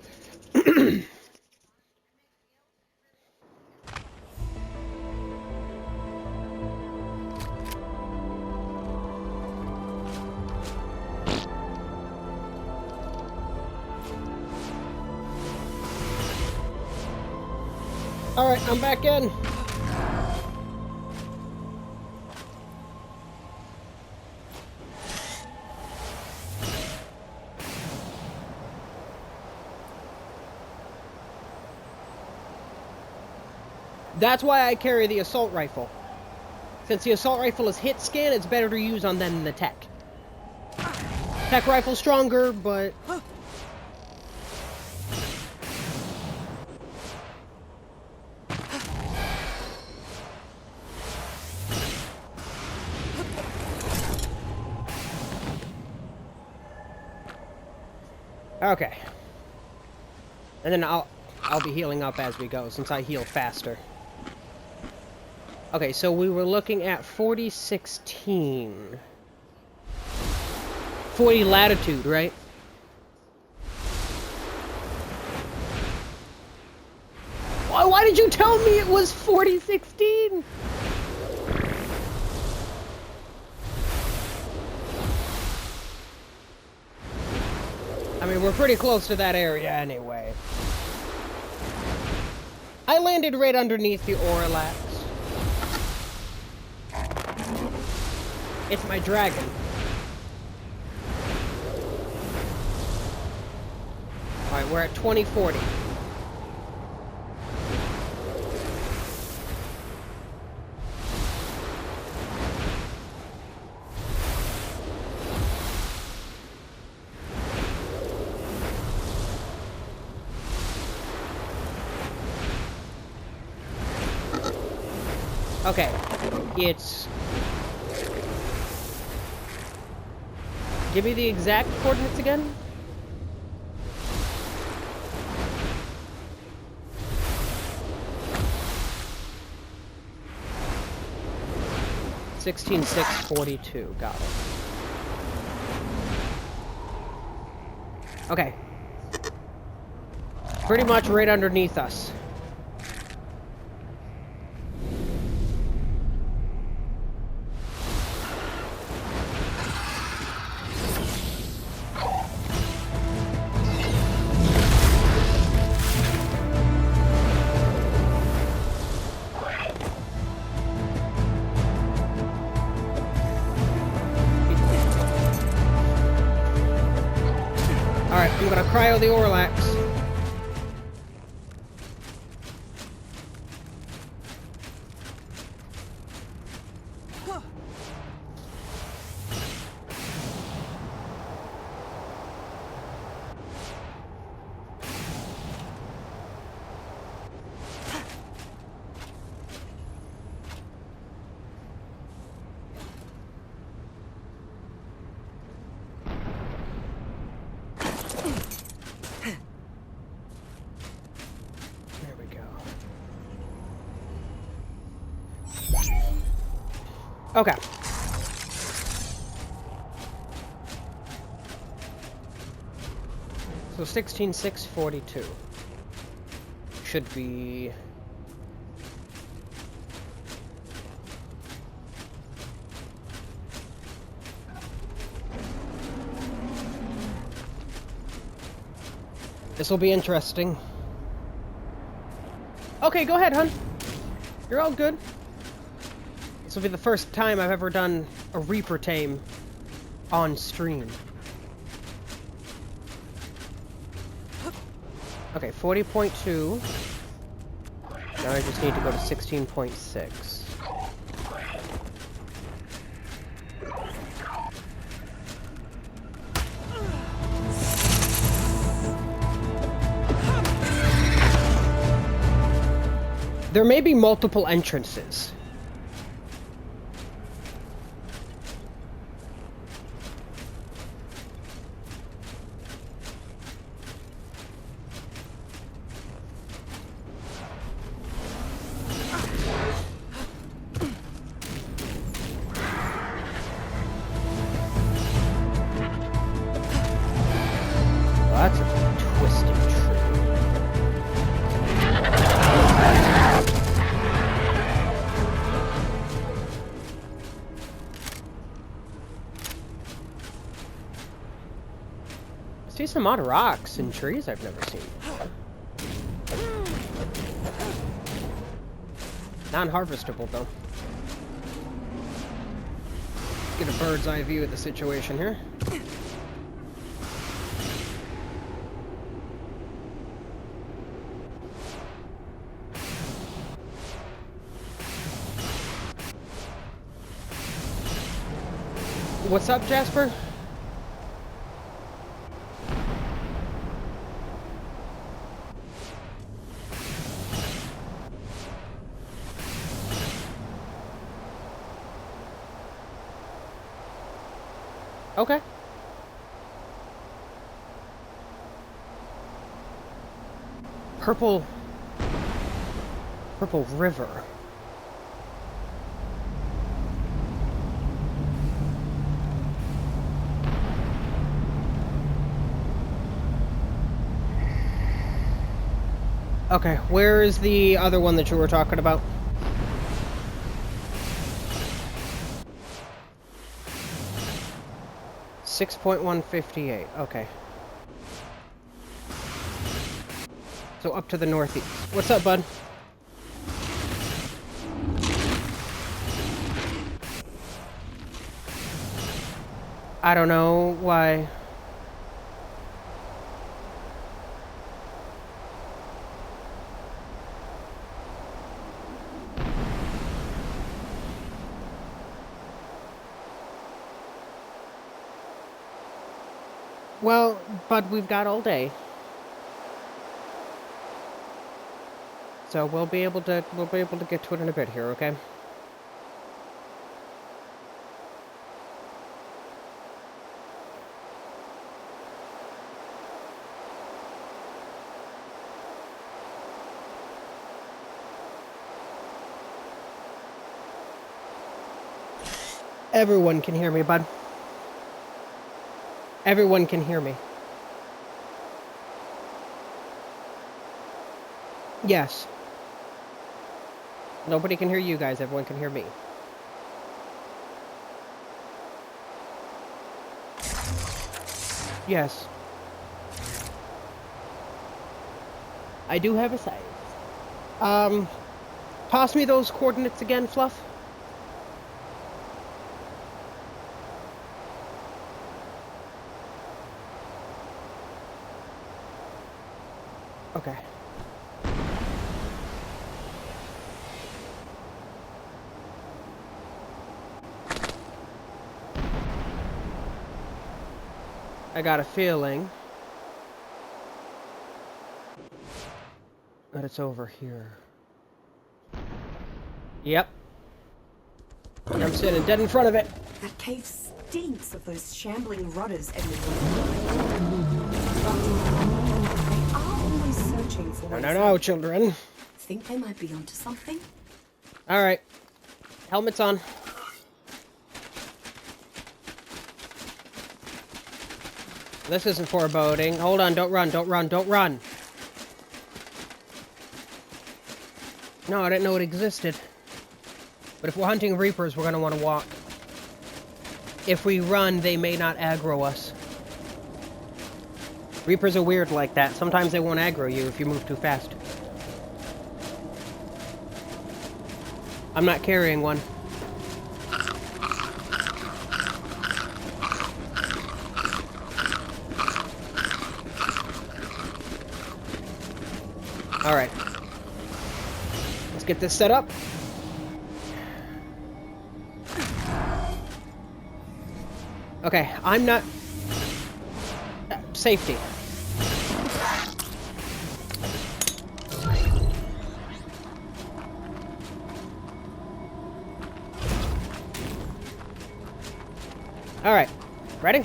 A: Alright, I'm back in. That's why I carry the assault rifle. Since the assault rifle is hit scan, it's better to use on them than the tech. Tech rifle's stronger, but... Okay. And then I'll be healing up as we go, since I heal faster. Okay, so we were looking at 4016. 40 latitude, right? Why did you tell me it was 4016? I mean, we're pretty close to that area anyway. I landed right underneath the Orlax. It's my dragon. Alright, we're at 2040. Okay. It's... Give me the exact coordinates again. 16,642. Got it. Okay. Pretty much right underneath us. Alright, I'm gonna cryo the Orlax. There we go. Okay. So 16,642 should be... This will be interesting. Okay, go ahead, hun. You're all good. This will be the first time I've ever done a Reaper tame on stream. Okay, 40.2. Now I just need to go to 16.6. There may be multiple entrances. Well, that's a twisted tree. I see some odd rocks and trees I've never seen before. Non-harvestable, though. Get a bird's eye view of the situation here. What's up, Jasper? Okay. Purple River. Okay, where is the other one that you were talking about? .158. Okay. So up to the northeast. What's up, bud? I don't know why. Well, but we've got all day. So we'll be able to get to it in a bit here, okay? Everyone can hear me, bud. Everyone can hear me. Yes. Nobody can hear you guys. Everyone can hear me. Yes. I do have a size. Pass me those coordinates again, Fluff. Okay. I got a feeling that it's over here. Yep. I'm sitting dead in front of it.
C: That cave stinks of those shambling rotters everywhere. They are always searching for ways.
A: No, children.
C: Think they might be onto something?
A: Alright. Helmets on. This isn't foreboding. Hold on, don't run, don't run, don't run. No, I didn't know it existed. But if we're hunting Reapers, we're gonna want to walk. If we run, they may not aggro us. Reapers are weird like that. Sometimes they won't aggro you if you move too fast. I'm not carrying one. Alright. Let's get this set up. Okay, I'm not... safety. Alright, ready?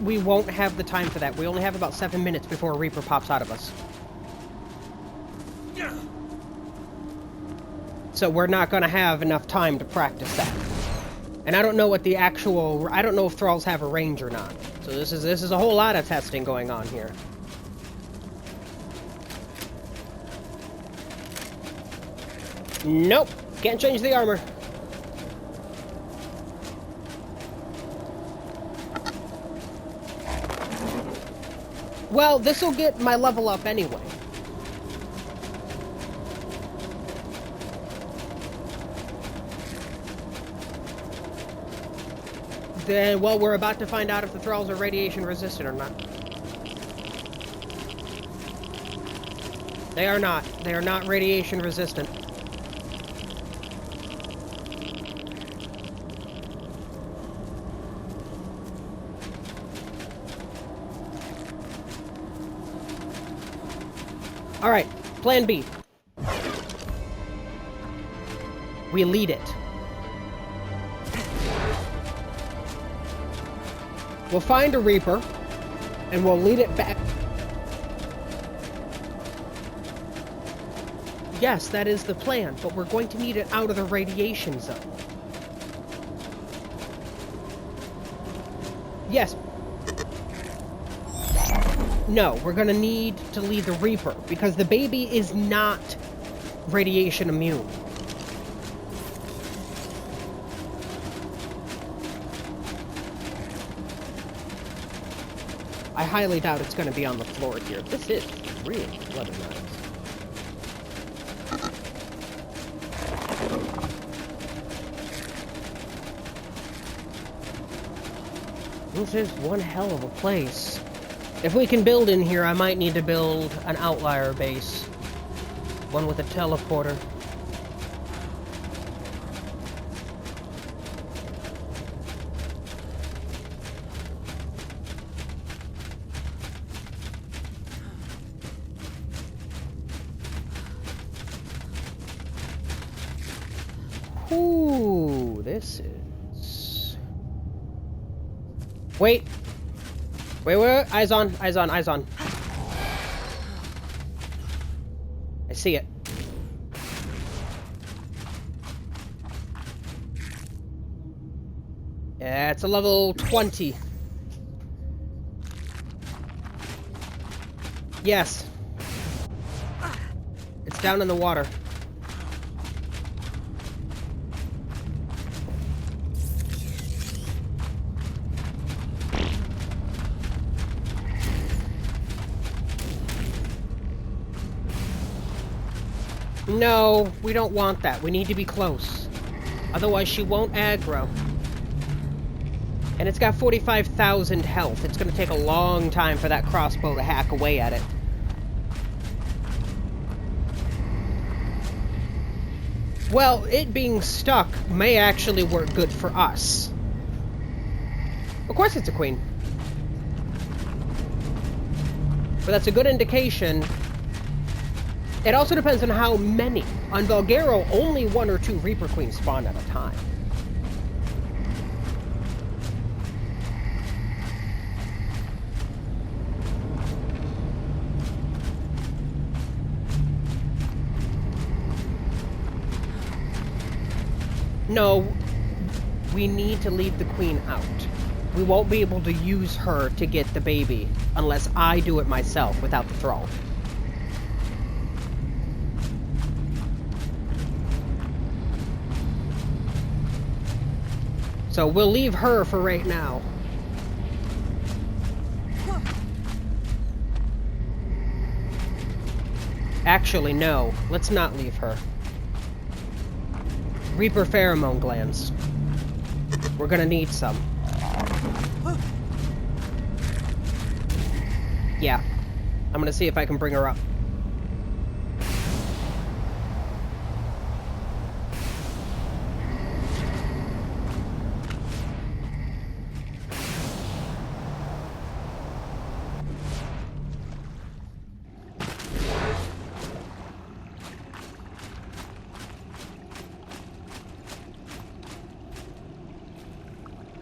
A: We won't have the time for that. We only have about 7 minutes before a Reaper pops out of us. So we're not gonna have enough time to practice that. And I don't know what the actual... I don't know if Thralls have a range or not. So this is a whole lot of testing going on here. Nope. Can't change the armor. Well, this'll get my level up anyway. Then, well, we're about to find out if the Thralls are radiation resistant or not. They are not. They are not radiation resistant. Alright, plan B. We lead it. We'll find a Reaper, and we'll lead it back. Yes, that is the plan, but we're going to need it out of the radiation zone. Yes. No, we're gonna need to lead the Reaper, because the baby is not radiation immune. I highly doubt it's gonna be on the floor here. This is really bloody nice. This is one hell of a place. If we can build in here, I might need to build an outlier base. One with a teleporter. Ooh, this is... Wait. Wait, wait, eyes on, eyes on, eyes on. I see it. Yeah, it's a level 20. Yes. It's down in the water. No, we don't want that. We need to be close. Otherwise, she won't aggro. And it's got 45,000 health. It's going to take a long time for that crossbow to hack away at it. Well, it being stuck may actually work good for us. Of course it's a queen. But that's a good indication. It also depends on how many. On Valguero, only 1 or 2 Reaper Queens spawn at a time. No, we need to leave the queen out. We won't be able to use her to get the baby unless I do it myself without the thrall. So we'll leave her for right now. Actually, no. Let's not leave her. Reaper pheromone glands. We're gonna need some. Yeah. I'm gonna see if I can bring her up.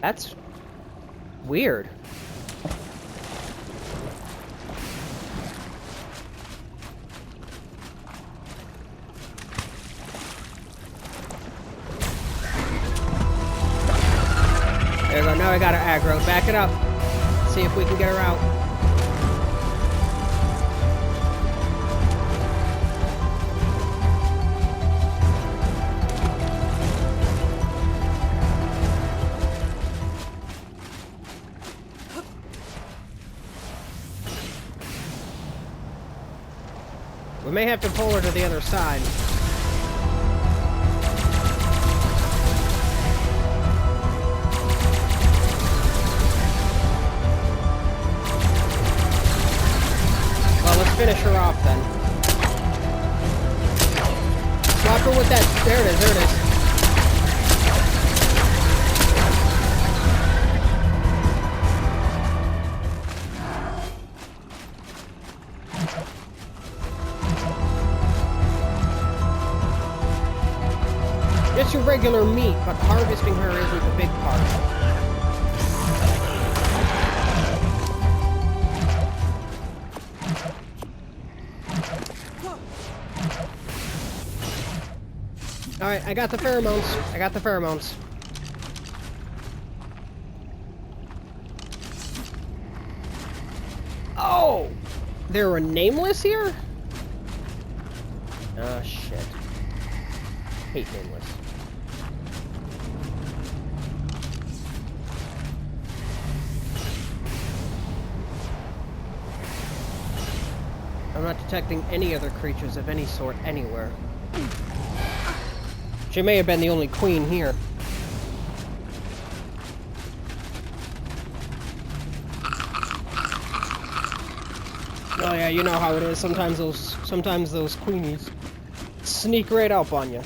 A: That's weird. There we go, now I got her aggro. Back it up. See if we can get her out. We may have to pull her to the other side. Well, let's finish her off then. Swap her with that. There it is, there it is. Just your regular meat, but harvesting her isn't the big part. Alright, I got the pheromones. I got the pheromones. Oh! There were nameless here? Oh, shit. Hate nameless. I'm not detecting any other creatures of any sort anywhere. She may have been the only queen here. Oh yeah, you know how it is. Sometimes those queenies sneak right up on you.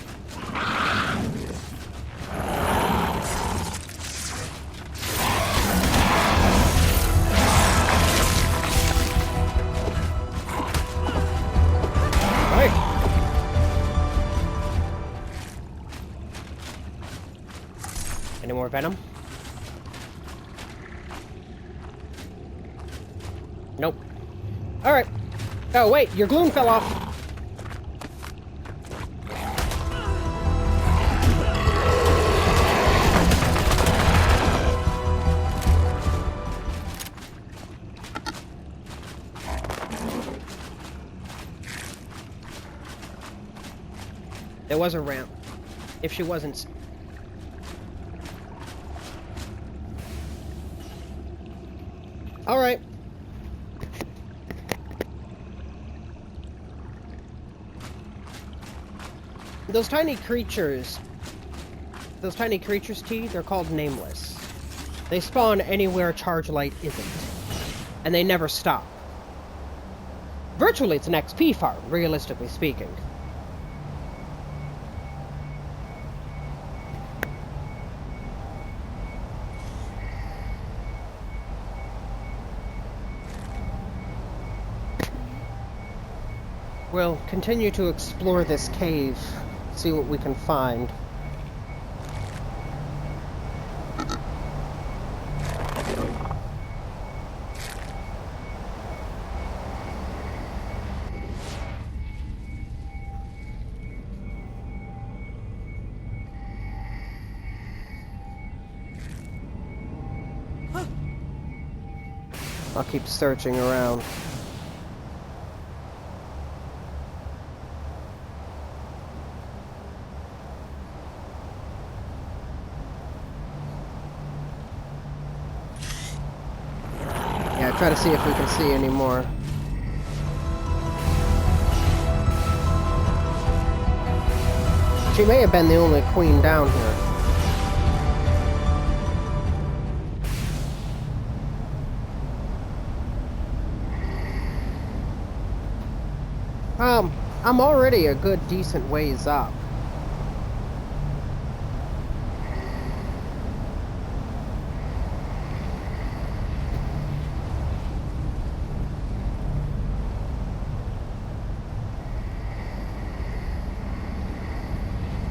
A: Any more venom? Alright. Oh, wait, your gloom fell off. There was a ramp. If she wasn't... Alright. Those tiny creatures, T, they're called nameless. They spawn anywhere charge light isn't. And they never stop. Virtually, it's an XP farm, realistically speaking. We'll continue to explore this cave, see what we can find. I'll keep searching around. Try to see if we can see any more. She may have been the only queen down here. I'm already a good decent ways up.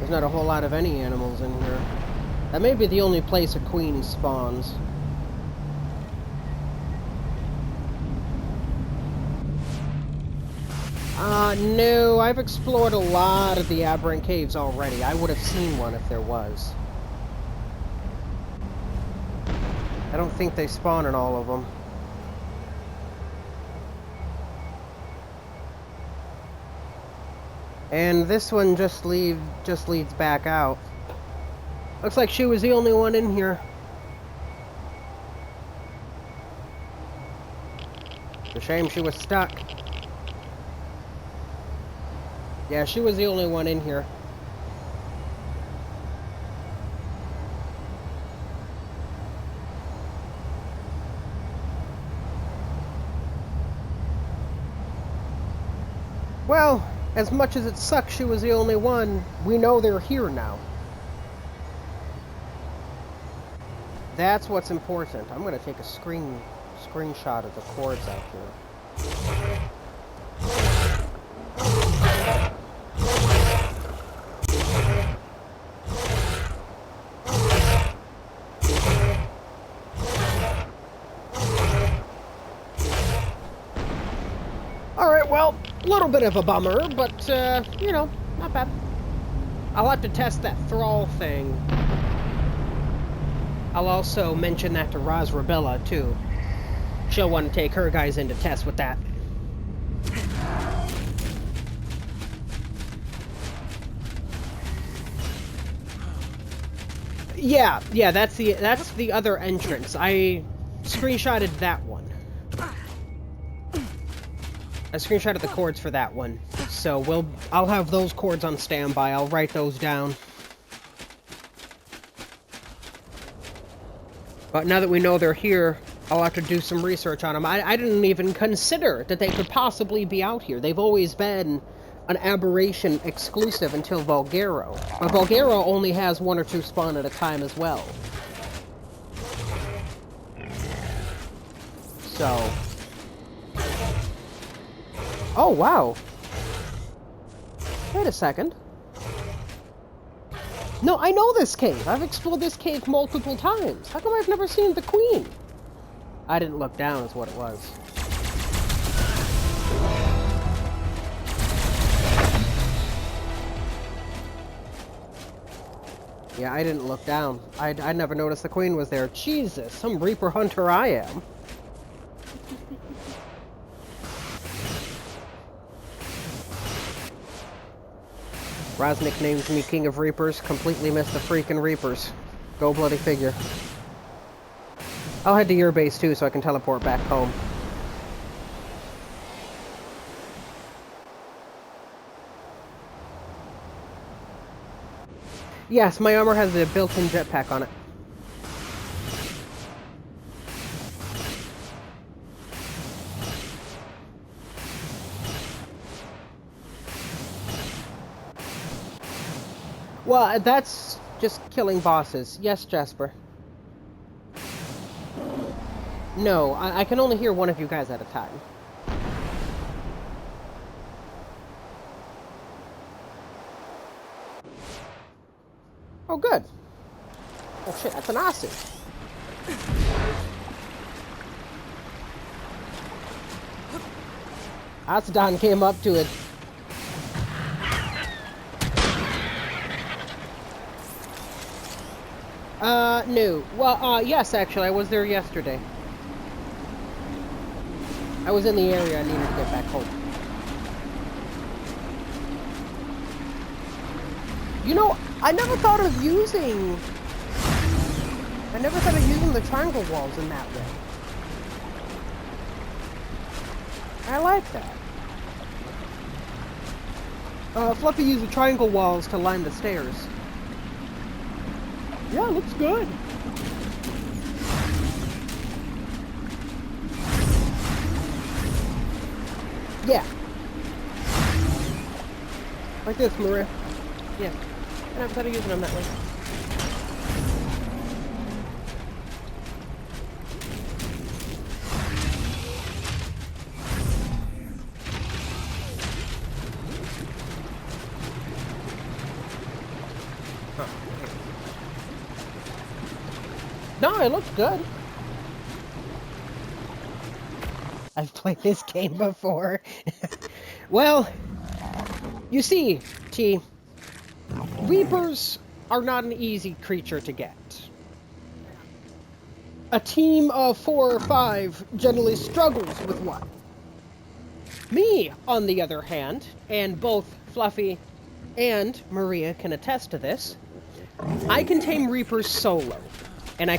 A: Not a whole lot of any animals in here. That may be the only place a queen spawns. No, I've explored a lot of the aberrant caves already. I would have seen one if there was. I don't think they spawn in all of them. And this one just leads back out. Looks like she was the only one in here. It's a shame she was stuck. Yeah, she was the only one in here. Well, as much as it sucks she was the only one, we know they're here now. That's what's important. I'm gonna take a screenshot of the cords out here. Alright, well, a little bit of a bummer, but, you know, not bad. I'll have to test that thrall thing. I'll also mention that to Rosrabella, too. She'll want to take her guys in to test with that. Yeah, that's the other entrance. I screenshotted that one. I screenshotted the cords for that one. So I'll have those cords on standby. I'll write those down. But now that we know they're here, I'll have to do some research on them. I didn't even consider that they could possibly be out here. They've always been an aberration exclusive until Vulgaro. But Vulgaro only has 1 or 2 spawn at a time as well. So... Oh, wow. Wait a second. No, I know this cave. I've explored this cave multiple times. How come I've never seen the queen? I didn't look down is what it was. Yeah, I didn't look down. I never noticed the queen was there. Jesus, some Reaper hunter I am. Raznik names me King of Reapers, completely missed the freaking Reapers. Go bloody figure. I'll head to your base too so I can teleport back home. Yes, my armor has a built-in jetpack on it. Well, that's just killing bosses. Yes, Jasper. No, I can only hear one of you guys at a time. Oh, good. Oh shit, that's an Aussie. Asdon came up to it. No. Well, yes, actually, I was there yesterday. I was in the area, I needed to get back home. You know, I never thought of using the triangle walls in that way. I like that. Fluffy used the triangle walls to line the stairs. Yeah, looks good. Yeah. Like this, Maria. Yeah. And I'm kind of using them that way. Huh. No, it looks good. I've played this game before. Well, you see, T, Reapers are not an easy creature to get. A team of 4 or 5 generally struggles with one. Me, on the other hand, and both Fluffy and Maria can attest to this, I can tame Reapers solo. And I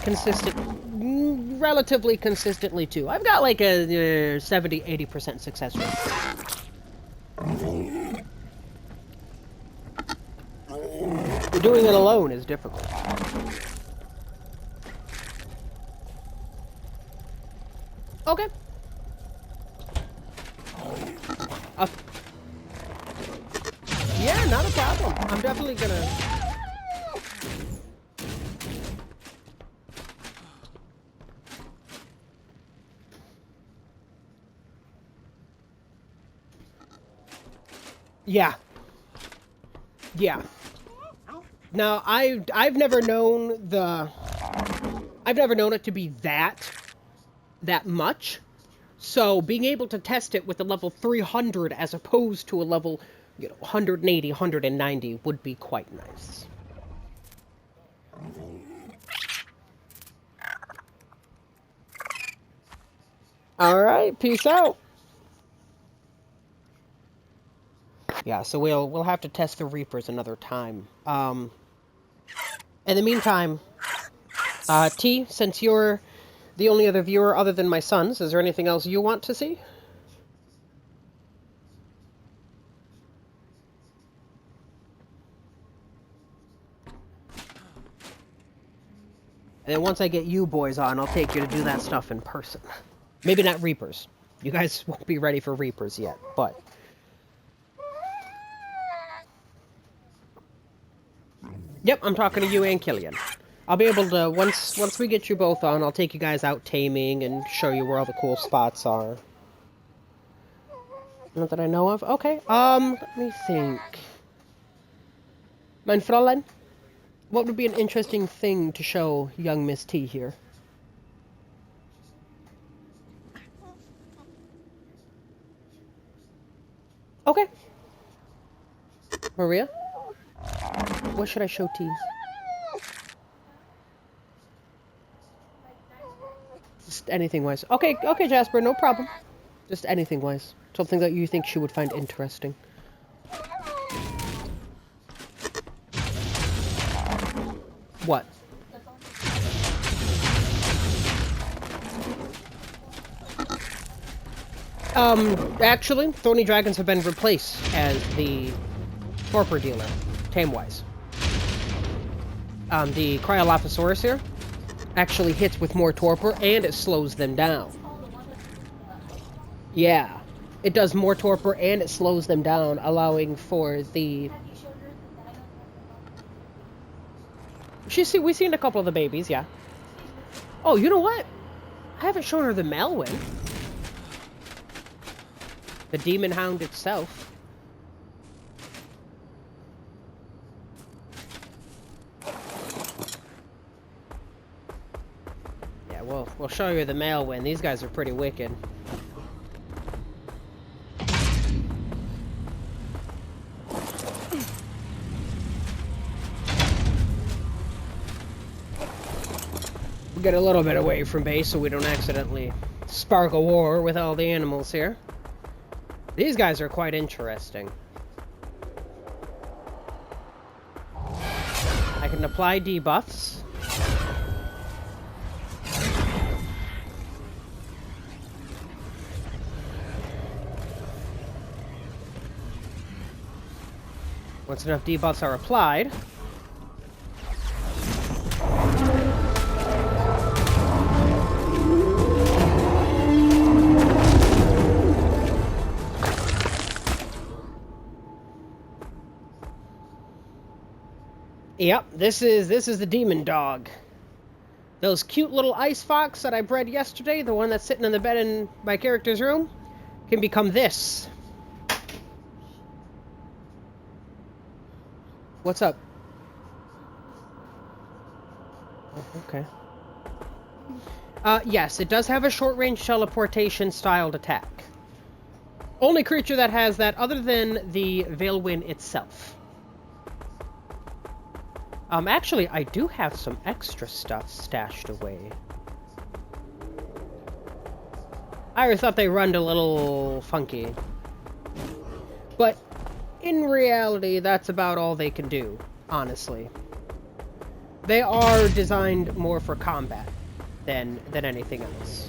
A: relatively consistently too. I've got like a 70-80% success rate. Doing it alone is difficult. Okay. Yeah, not a problem. I'm definitely gonna... Yeah. Yeah. Now, I've never known it to be that much. So being able to test it with a level 300 as opposed to a level, 180, 190 would be quite nice. All right, peace out. Yeah, so we'll have to test the Reapers another time. In the meantime, T, since you're the only other viewer other than my sons, is there anything else you want to see? And then once I get you boys on, I'll take you to do that stuff in person. Maybe not Reapers. You guys won't be ready for Reapers yet, but... Yep, I'm talking to you and Killian. I'll be able to, once we get you both on, I'll take you guys out taming and show you where all the cool spots are. Not that I know of. Okay, let me think. Mein Fräulein, what would be an interesting thing to show young Miss T here? Okay. Maria? What should I show T? Just anything wise. Okay, okay, Jasper, no problem. Just anything wise. Something that you think she would find interesting. What? Actually, Thorny Dragons have been replaced as the torpor dealer, tame-wise. The Cryolophosaurus here actually hits with more torpor, and it slows them down. Yeah. It does more torpor, and it slows them down, allowing for the... We've seen a couple of the babies, yeah. Oh, you know what? I haven't shown her the Malwyn. The Demon Hound itself. Yeah, we'll show you the Malwyn. These guys are pretty wicked. We'll get a little bit away from base so we don't accidentally spark a war with all the animals here. These guys are quite interesting. I can apply debuffs. Once enough debuffs are applied, yep, this is the demon dog. Those cute little ice fox that I bred yesterday, the one that's sitting in the bed in my character's room, can become this. What's up? Oh, okay. Yes, it does have a short-range teleportation styled attack. Only creature that has that other than the Veilwind itself. Actually, I do have some extra stuff stashed away. I always thought they run a little funky. But in reality, that's about all they can do, honestly. They are designed more for combat than anything else.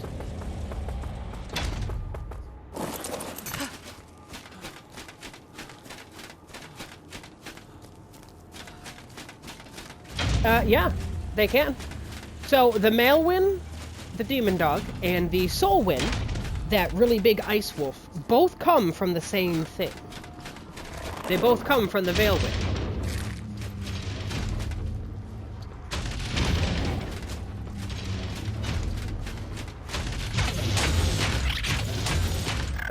A: Yeah, they can. So, the Malwyn, the Demon Dog, and the Soulwyn, that really big Ice Wolf, both come from the same thing. They both come from the Veilwind.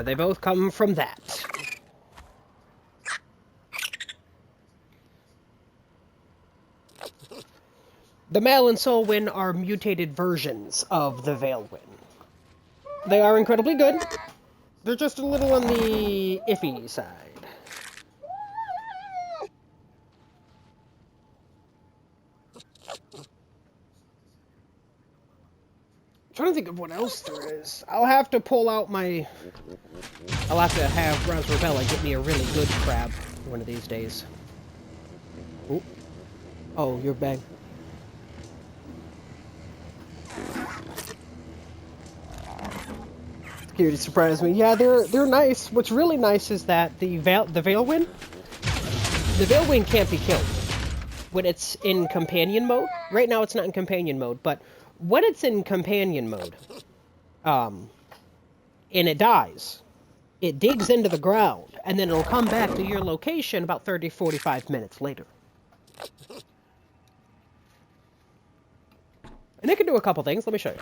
A: They both come from that. The Mal and Soulwyn are mutated versions of the Veilwind. They are incredibly good. They're just a little on the iffy side. I'm trying to think of what else there is. I'll have to pull out my... I'll have to have Rosrabella get me a really good crab one of these days. Ooh. Oh, you're back. Security surprised me. Yeah, they're nice. What's really nice is that the Veilwind can't be killed when it's in companion mode. Right now it's not in companion mode, but when it's in companion mode, and it dies, it digs into the ground, and then it'll come back to your location about 30-45 minutes later. And it can do a couple things. Let me show you.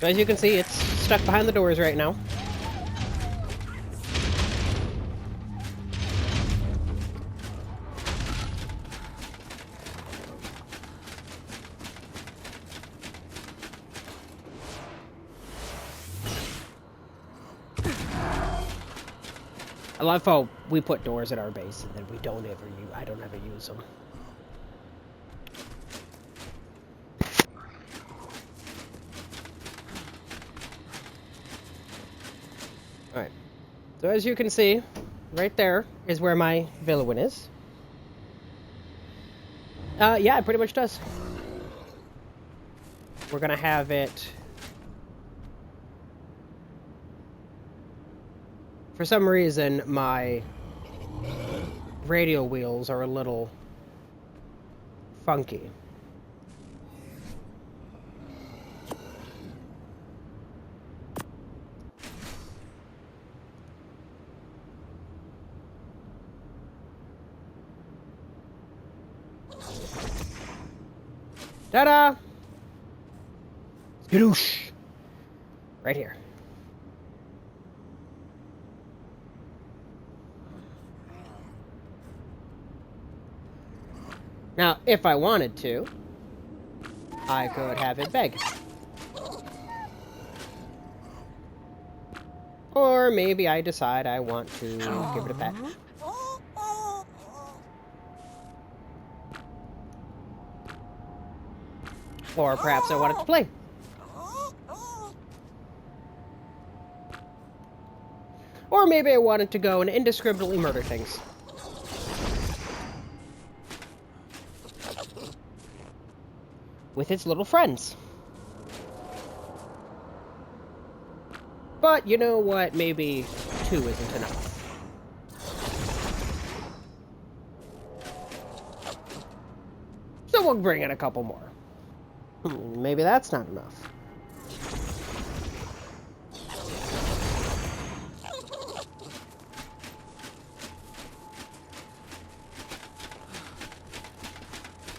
A: So as you can see, it's stuck behind the doors right now. I love how we put doors in our base and then I don't ever use them. Alright. So as you can see, right there is where my villain is. Yeah, it pretty much does. We're gonna have it... For some reason, my radio wheels are a little funky. Ta-da! Skadoosh! Right here. Now, if I wanted to, I could have it beg. Or maybe I decide I want to give it a pet. Or perhaps I want it to play. Or maybe I wanted to go and indiscriminately murder things. With its little friends. But you know what? Maybe 2 isn't enough. So we'll bring in a couple more. Maybe that's not enough.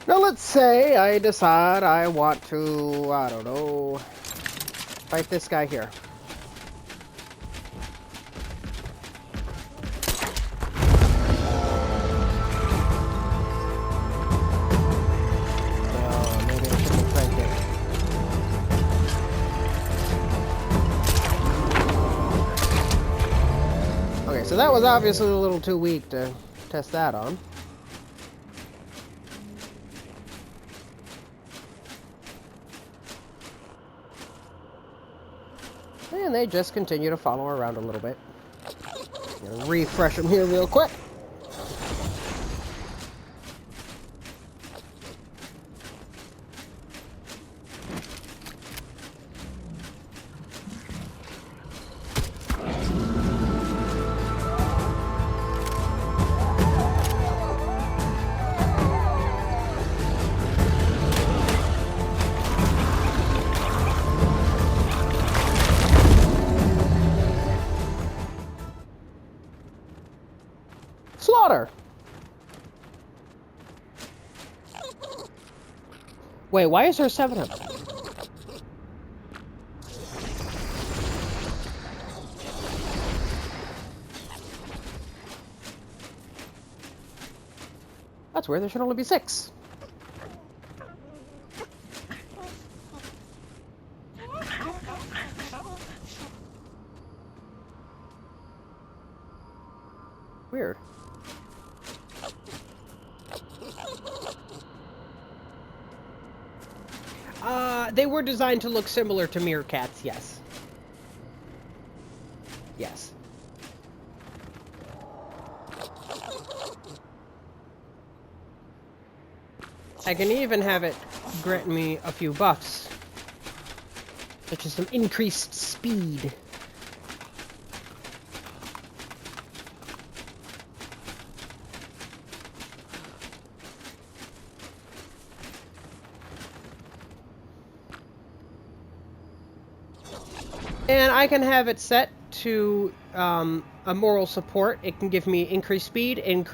A: Now let's say I decide I want to, I don't know, fight this guy here. Maybe I shouldn't have tried it. Okay, so that was obviously a little too weak to test that on. And they just continue to follow around a little bit. Gonna refresh them here real quick. Slaughter! Wait, why is there 7 of them? That's weird, there should only be 6. Weird. They were designed to look similar to meerkats, yes. Yes. I can even have it grant me a few buffs, such as some increased speed. And I can have it set to a moral support. It can give me increased speed, increased